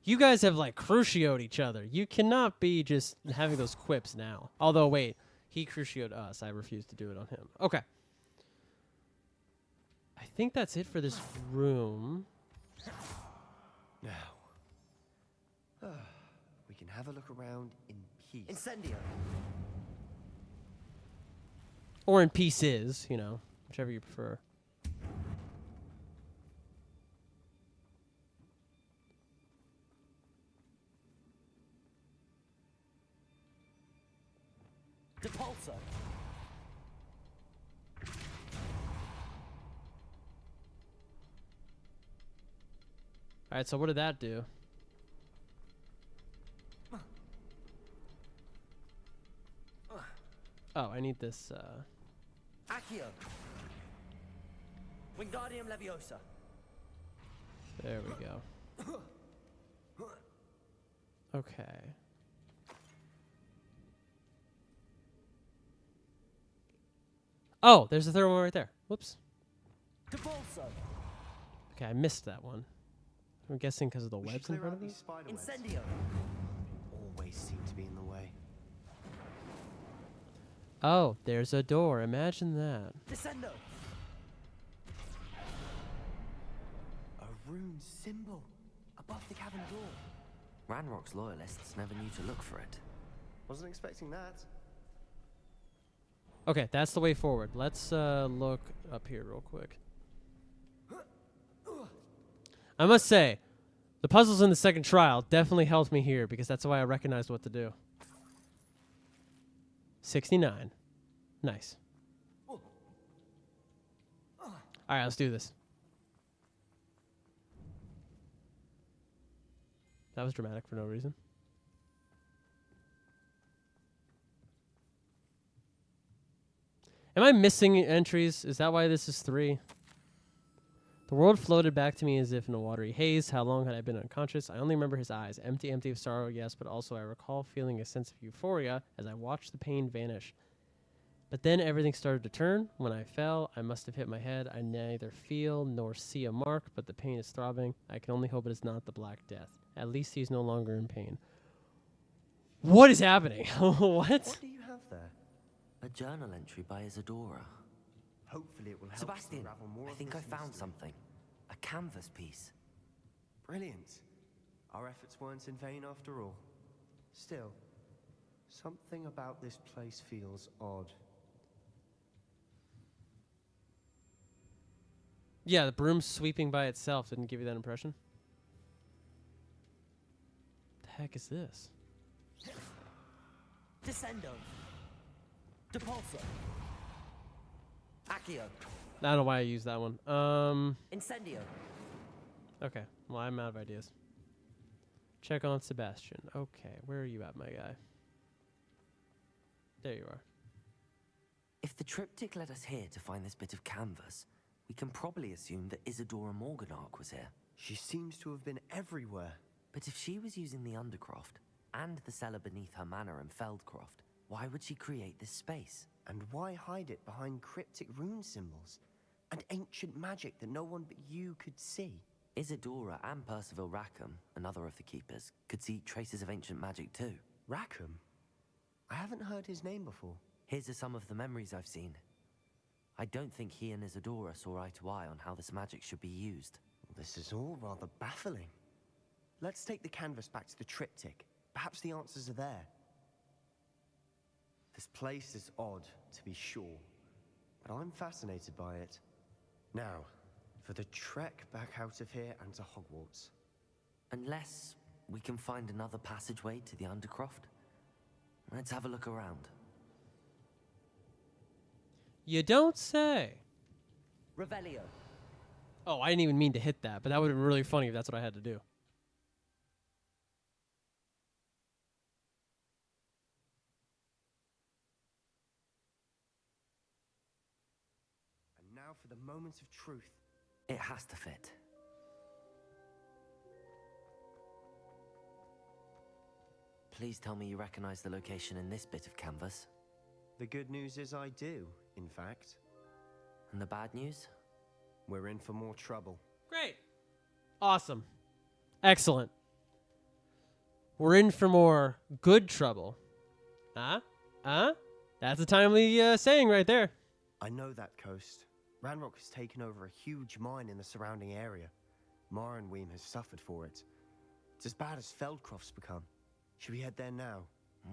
You guys have like crucioed each other. You cannot be just having those quips now. Although, wait, he crucioed us. I refuse to do it on him. Okay. I think that's it for this room.
Now, we can have a look around in peace.
Incendio!
Or in pieces, you know, whichever you prefer.
Depulso!
All right, so what did that do? Oh, I need this.
Accio! Wingardium Leviosa!
There we go. Okay. Oh, there's the third one right there. Whoops.
Depulso!
Okay, I missed that one. I'm guessing because of the
We should
webs in
clear
front
out
of
these
it.
spider webs.
Incendio!
Always seem to be in the way.
Oh, there's a door. Imagine that.
Descendo!
A rune symbol above the cavern door.
Ranrock's loyalists never knew to look for it.
Wasn't expecting that.
Okay, that's the way forward. Let's look up here real quick. I must say, the puzzles in the second trial definitely helped me here because that's why I recognized what to do. 69. Nice. All right, let's do this. That was dramatic for no reason. Am I missing entries? Is that why this is 3? The world floated back to me as if in a watery haze. How long had I been unconscious? I only remember his eyes. Empty, empty of sorrow, yes, but also I recall feeling a sense of euphoria as I watched the pain vanish. But then everything started to turn. When I fell, I must have hit my head. I neither feel nor see a mark, but the pain is throbbing. I can only hope it is not the Black Death. At least he's no longer in pain. What is happening? What?
What do you have there?
A journal entry by Isadora.
Hopefully it will help us
Sebastian,
unravel more
I
of
think I
this
found
mystery.
something. A canvas piece.
Brilliant. Our efforts weren't in vain after all. Still, something about this place feels odd.
Yeah, the broom sweeping by itself didn't give you that impression. The heck is this?
Descendo! Depulso! Accio!
I don't know why I used that one.
Incendio!
Okay. Well, I'm out of ideas. Check on Sebastian. Okay, where are you at, my guy? There you are.
If the triptych led us here to find this bit of canvas, we can probably assume that Isadora Morganark was here.
She seems to have been everywhere.
But if she was using the Undercroft and the cellar beneath her manor in Feldcroft, why would she create this space?
And why hide it behind cryptic rune symbols? And ancient magic that no one but you could see?
Isadora and Percival Rackham, another of the keepers, could see traces of ancient magic too.
Rackham? I haven't heard his name before.
His are some of the memories I've seen. I don't think he and Isadora saw eye to eye on how this magic should be used.
This is all rather baffling. Let's take the canvas back to the triptych. Perhaps the answers are there. This place is odd, to be sure, but I'm fascinated by it. Now, for the trek back out of here and to Hogwarts.
Unless we can find another passageway to the Undercroft. Let's have a look around.
You don't say.
Revelio.
Oh, I didn't even mean to hit that, but that would have been really funny if that's what I had to do.
And now for the moment of truth.
It has to fit. Please tell me you recognize the location in this bit of canvas.
The good news is I do, in fact.
And the bad news?
We're in for more trouble.
Great. Awesome. Excellent. We're in for more good trouble. Huh? Huh? That's a timely saying right there.
I know that coast. Ranrock has taken over a huge mine in the surrounding area. Morinweem has suffered for it. It's as bad as Feldcroft's become. Should we head there now?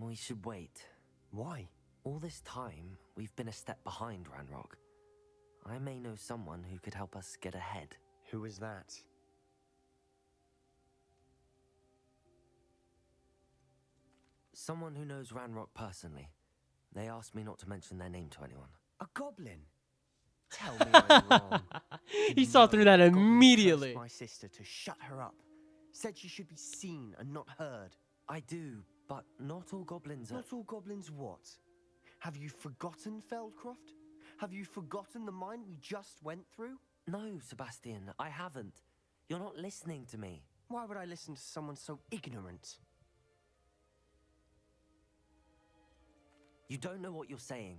We should wait.
Why?
All this time, we've been a step behind Ranrock. I may know someone who could help us get ahead.
Who is that?
Someone who knows Ranrock personally. They asked me not to mention their name to anyone.
A goblin? Tell me I'm wrong.
He saw through that
Goblin
immediately.
cursed my sister to shut her up. Said she should be seen and not heard.
I do, but not all goblins are...
Not all goblins what? Have you forgotten Feldcroft? Have you forgotten the mine we just went through?
No, Sebastian, I haven't. You're not listening to me.
Why would I listen to someone so ignorant?
You don't know what you're saying.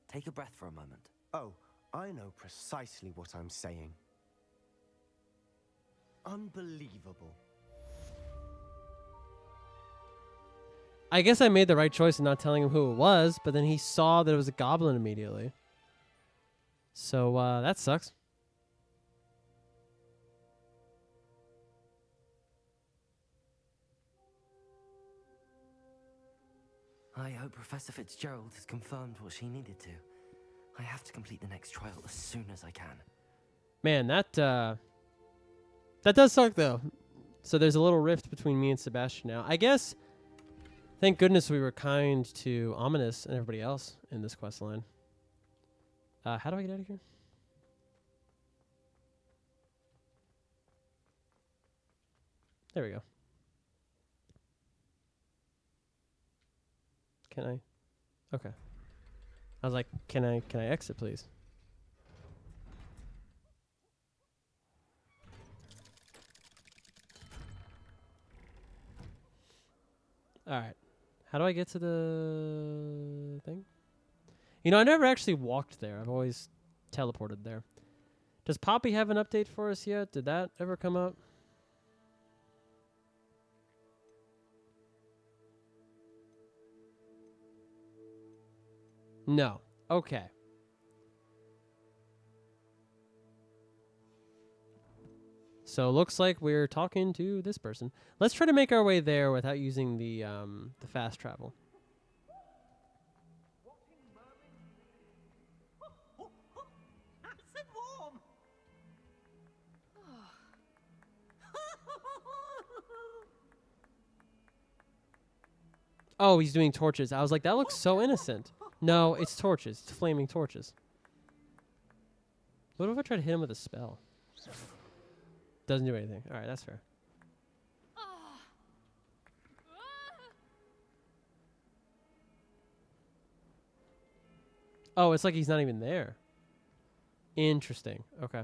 Take a breath for a moment.
Oh, I know precisely what I'm saying. Unbelievable.
I guess I made the right choice in not telling him who it was, but then he saw that it was a goblin immediately. So, that sucks.
I hope Professor Fitzgerald has confirmed what she needed to. I have to complete the next trial as soon as I can.
Man, that does suck, though. So there's a little rift between me and Sebastian now. I guess, thank goodness we were kind to Ominous and everybody else in this quest line. How do I get out of here? There we go. Can I? Okay. I was like, can I exit, please? All right. How do I get to the thing? You know, I never actually walked there. I've always teleported there. Does Poppy have an update for us yet? Did that ever come up? No. Okay. So looks like we're talking to this person. Let's try to make our way there without using the fast travel.
Nice and warm.
Oh, he's doing torches. I was like, that looks so innocent. No, it's torches. It's flaming torches. What if I try to hit him with a spell? Doesn't do anything. All right, that's fair. Oh, it's like he's not even there. Interesting. Okay.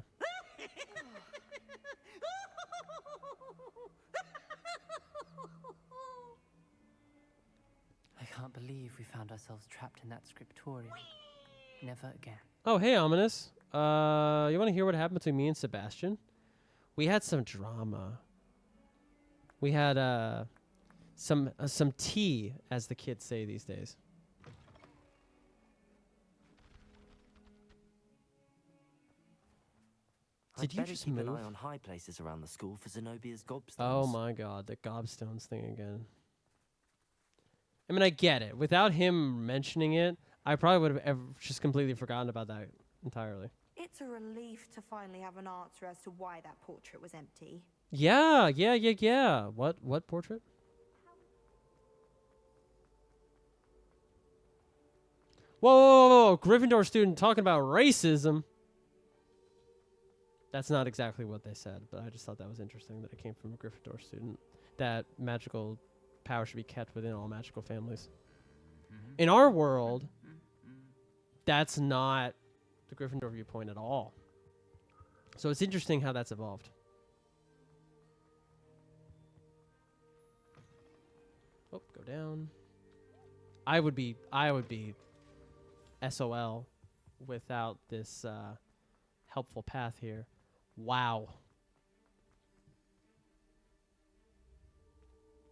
I can't believe we found ourselves trapped in that scriptorium. Never again.
Oh, hey, Ominous. You want to hear what happened between me and Sebastian? We had some drama. We had some tea, as the kids say these days. Did you just
keep
move?
an eye on high places around the school for Zenobia's gobstones.
Oh my god, the gobstones thing again. I mean, I get it. Without him mentioning it, I probably would have just completely forgotten about that entirely.
It's a relief to finally have an answer as to why that portrait was empty.
Yeah. What portrait? Whoa, whoa, whoa, whoa, Gryffindor student talking about racism. That's not exactly what they said, but I just thought that was interesting that it came from a Gryffindor student. That magical power should be kept within all magical families. In our world, that's not the Gryffindor viewpoint at all. So it's interesting how that's evolved. Oh, go down. I would be SOL without this helpful path here. Wow.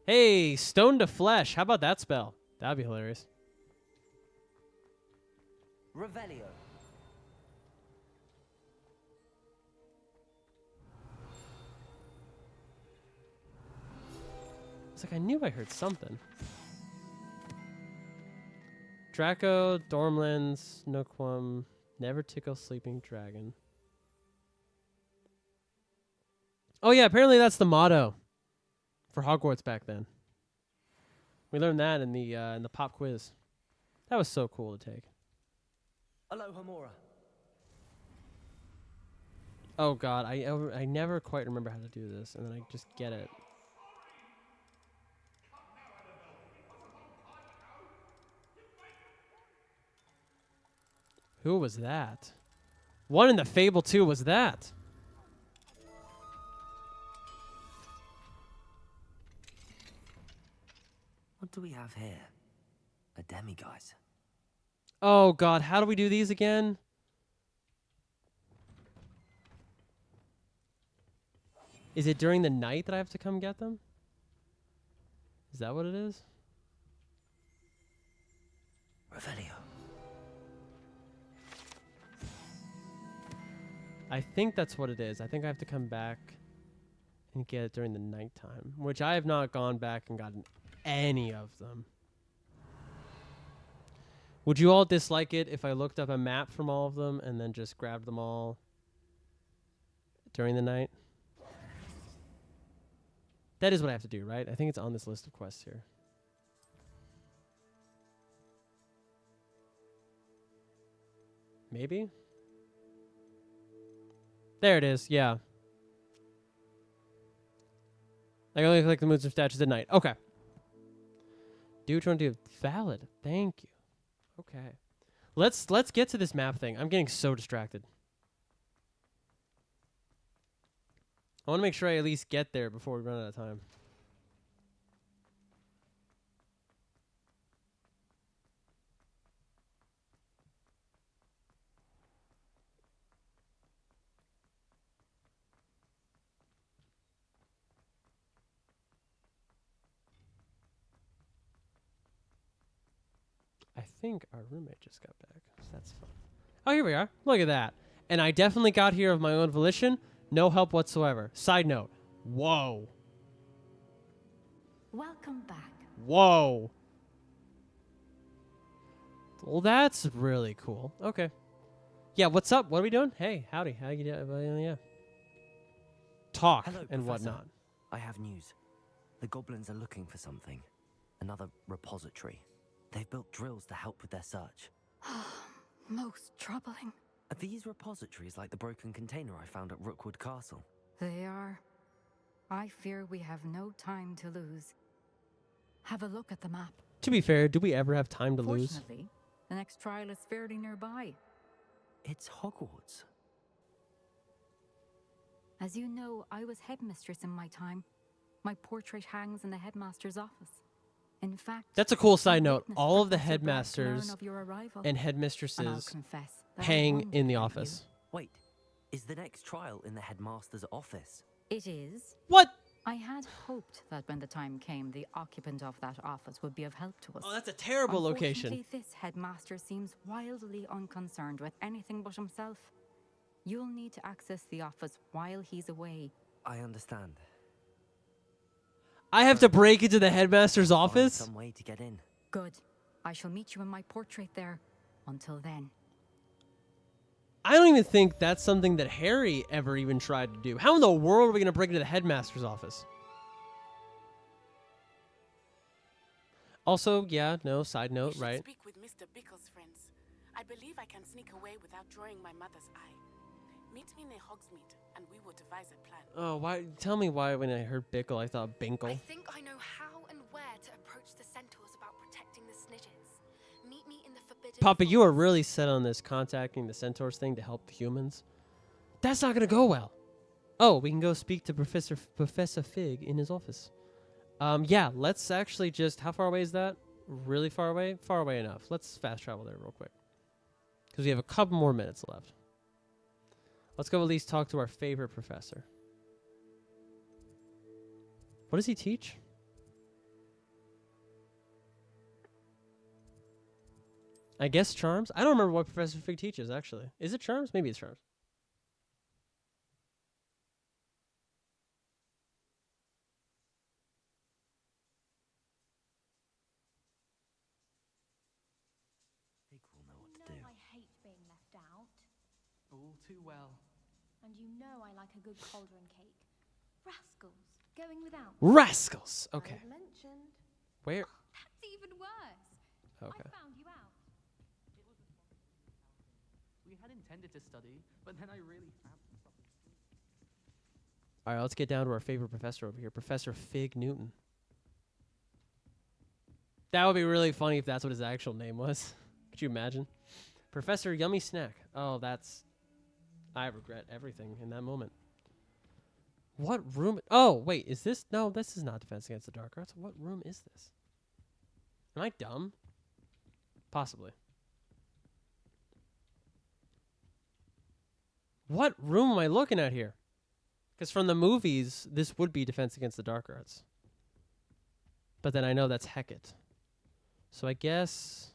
Hey, stone to flesh. How about that spell? That'd be hilarious.
Revelio.
It's like I knew I heard something. Draco, Dormlands, Noquum, never tickle sleeping dragon. Oh yeah, apparently that's the motto for Hogwarts back then. We learned that in the pop quiz. That was so cool to take.
Aloha Mora.
Oh god, I never quite remember how to do this, and then I just get it. Who was that? One in the Fable 2 was that.
What do we have here? A demiguise.
Oh god, how do we do these again? Is it during the night that I have to come get them? Is that what it is?
Revelio.
I think that's what it is. I think I have to come back and get it during the nighttime, which I have not gone back and gotten any of them. Would you all dislike it if I looked up a map from all of them and then just grabbed them all during the night? That is what I have to do, right? I think it's on this list of quests here. Maybe? There it is, yeah. I only collect the moods of statues at night. Okay. Do what you want to do. Valid. Thank you. Okay. Let's get to this map thing. I'm getting so distracted. I want to make sure I at least get there before we run out of time. I think our roommate just got back, so that's fun. Oh, here we are. Look at that. And I definitely got here of my own volition. No help whatsoever. Side note. Whoa.
Welcome back.
Whoa. Well, that's really cool. Okay. Yeah, what's up? What are we doing? Hey, howdy. How you doing? Yeah. Talk
Hello,
and
Professor.
whatnot.
I have news. The goblins are looking for something. Another repository. They've built drills to help with their search.
Most troubling.
Are these repositories like the broken container I found at Rookwood Castle?
They are. I fear we have no time to lose. Have a look at the map.
To be fair, do we ever have time to lose?
Fortunately, the next trial is fairly nearby.
It's Hogwarts.
As you know, I was headmistress in my time. My portrait hangs in the headmaster's office. In fact,
That's a cool
I
side note.
witnessed
All of the
Professor Bragg learn
headmasters
of your arrival,
and
I'll
headmistresses
confess that I
hang
wondered
in the
about
office.
Wait, is the next trial in the headmaster's office?
you. It is.
What?
I had hoped that when the time came, the occupant of that office would be of help to us.
Oh, that's a terrible location.
Unfortunately, this headmaster seems wildly unconcerned with anything but himself. You'll need to access the office while he's away.
I understand.
I have to break into the headmaster's
Find
office?
some way to get in.
Good. I shall meet you in my portrait there. Until then.
I don't even think that's something that Harry ever even tried to do. How in the world are we going to break into the headmaster's office? Also, yeah, no, side note,
You should
right?
speak with Mr. Bickle's friends. I believe I can sneak away without drawing my mother's eye. Meet me near Hogsmeade, and we will devise a plan.
Oh, why? Tell me why when I heard Bickle, I thought Binkle.
I think I know how and where to approach the centaurs about protecting the Snidgets. Meet me in the forbidden
Papa, you are
forest.
really set on this contacting the centaurs thing to help the humans. That's not gonna go well. Oh, we can go speak to Professor Fig in his office. Yeah, let's actually just. How far away is that? Really far away? Far away enough. Let's fast travel there real quick. Because we have a couple more minutes left. Let's go at least talk to our favorite professor. What does he teach? I guess charms? I don't remember what Professor Fig teaches, actually. Is it charms? Maybe it's charms.
Fig will know what to do.
I hate being left out.
All too well.
And you know I like a good cauldron cake. Rascals, going without.
Rascals! Okay.
I've mentioned.
Where?
That's even worse.
Okay.
I found you out.
We had intended to study, but then I really found something.
Alright, let's get down to our favorite professor over here. Professor Fig Newton. That would be really funny if that's what his actual name was. Could you imagine? Professor Yummy Snack. Oh, that's... I regret everything in that moment. What room... Oh, wait, is this... No, this is not Defense Against the Dark Arts. What room is this? Am I dumb? Possibly. What room am I looking at here? Because from the movies, this would be Defense Against the Dark Arts. But then I know that's Hecate. So I guess...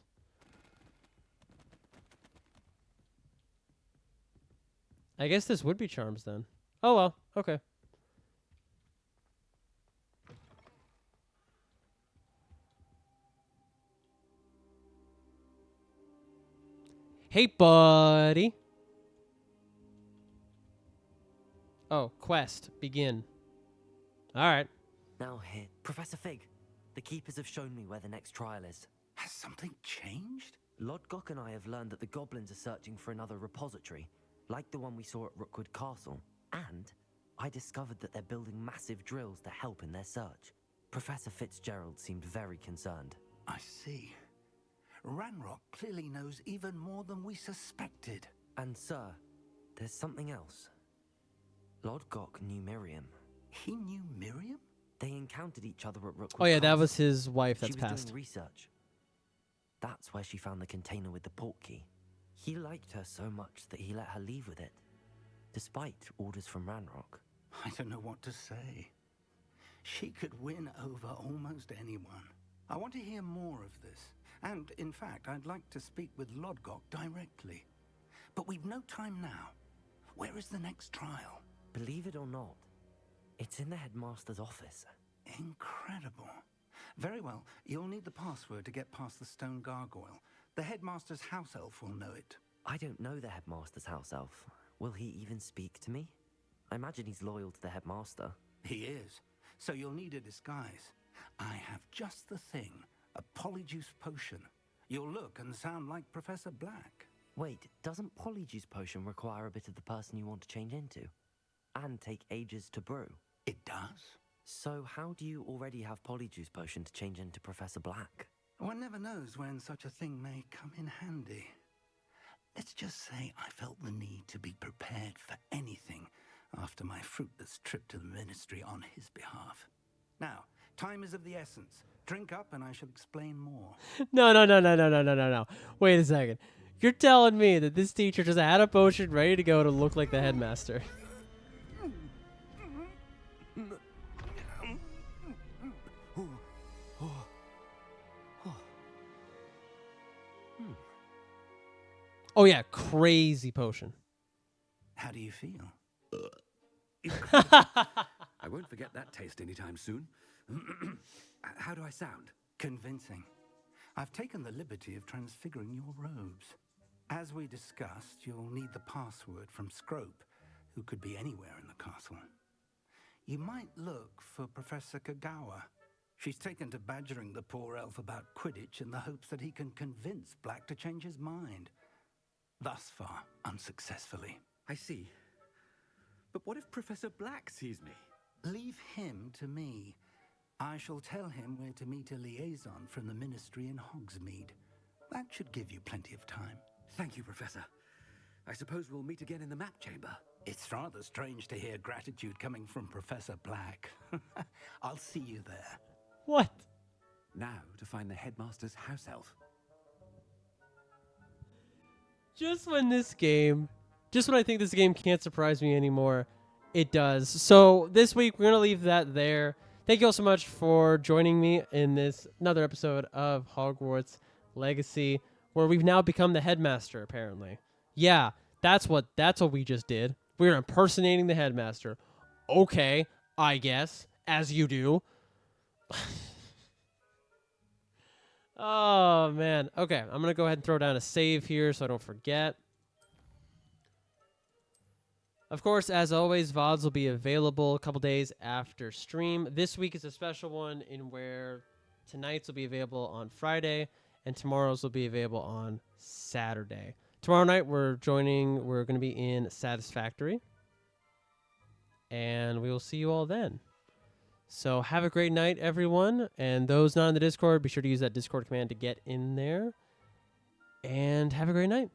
I guess this would be Charms then. Oh well, okay. Hey, buddy. Oh, quest. Begin. Alright.
Now here, Professor Fig. The Keepers have shown me where the next trial is.
Has something changed?
Lodgok and I have learned that the goblins are searching for another repository, like the one we saw at Rookwood Castle. And I discovered that they're building massive drills to help in their search. Professor Fitzgerald seemed very concerned.
I see. Ranrock clearly knows even more than we suspected.
And sir, there's something else. Lodgok knew Miriam.
He knew Miriam?
They encountered each other at Rookwood
Oh yeah, that
Castle.
was his wife that's
She was
passed.
doing research. That's where she found the container with the port key. He liked her so much that he let her leave with it, despite orders from Ranrock.
I don't know what to say. She could win over almost anyone. I want to hear more of this. And, in fact, I'd like to speak with Lodgok directly. But we've no time now. Where is the next trial?
Believe it or not, it's in the headmaster's office.
Incredible. Very well, you'll need the password to get past the stone gargoyle. The headmaster's house elf will know it.
I don't know the headmaster's house elf. Will he even speak to me? I imagine he's loyal to the headmaster.
He is. So you'll need a disguise. I have just the thing. A polyjuice potion. You'll look and sound like Professor Black.
Wait, doesn't Polyjuice Potion require a bit of the person you want to change into? And take ages to brew?
It does.
So how do you already have Polyjuice Potion to change into Professor Black?
One never knows when such a thing may come in handy. Let's just say I felt the need to be prepared for anything after my fruitless trip to the ministry on his behalf. Now, time is of the essence. Drink up and I shall explain more.
No. Wait a second. You're telling me that this teacher just had a potion ready to go to look like the headmaster. Oh yeah, crazy potion.
How do you feel?
I won't forget that taste anytime soon. How do I sound?
Convincing. I've taken the liberty of transfiguring your robes. As we discussed, you'll need the password from Scrope, who could be anywhere in the castle. You might look for Professor Kagawa. She's taken to badgering the poor elf about Quidditch in the hopes that he can convince Black to change his mind. thus far unsuccessfully.
I see. But what if Professor Black sees me?
Leave him to me. I shall tell him where to meet a liaison from the Ministry in Hogsmeade. That should give you plenty of time.
Thank you, Professor. I suppose we'll meet again in the map chamber.
It's rather strange to hear gratitude coming from Professor Black. I'll see you there.
What?
Now to find the headmaster's house elf.
Just when I think this game can't surprise me anymore, it does. So this week, we're going to leave that there. Thank you all so much for joining me in this another episode of Hogwarts Legacy, where we've now become the headmaster, apparently. Yeah, that's what we just did. We're impersonating the headmaster. Okay, I guess, as you do. Oh, man. Okay, I'm going to go ahead and throw down a save here so I don't forget. Of course, as always, VODs will be available a couple days after stream. This week is a special one in where tonight's will be available on Friday and tomorrow's will be available on Saturday. Tomorrow night, we're going to be in Satisfactory. And we will see you all then. So have a great night, everyone. And those not in the Discord, be sure to use that Discord command to get in there. And have a great night.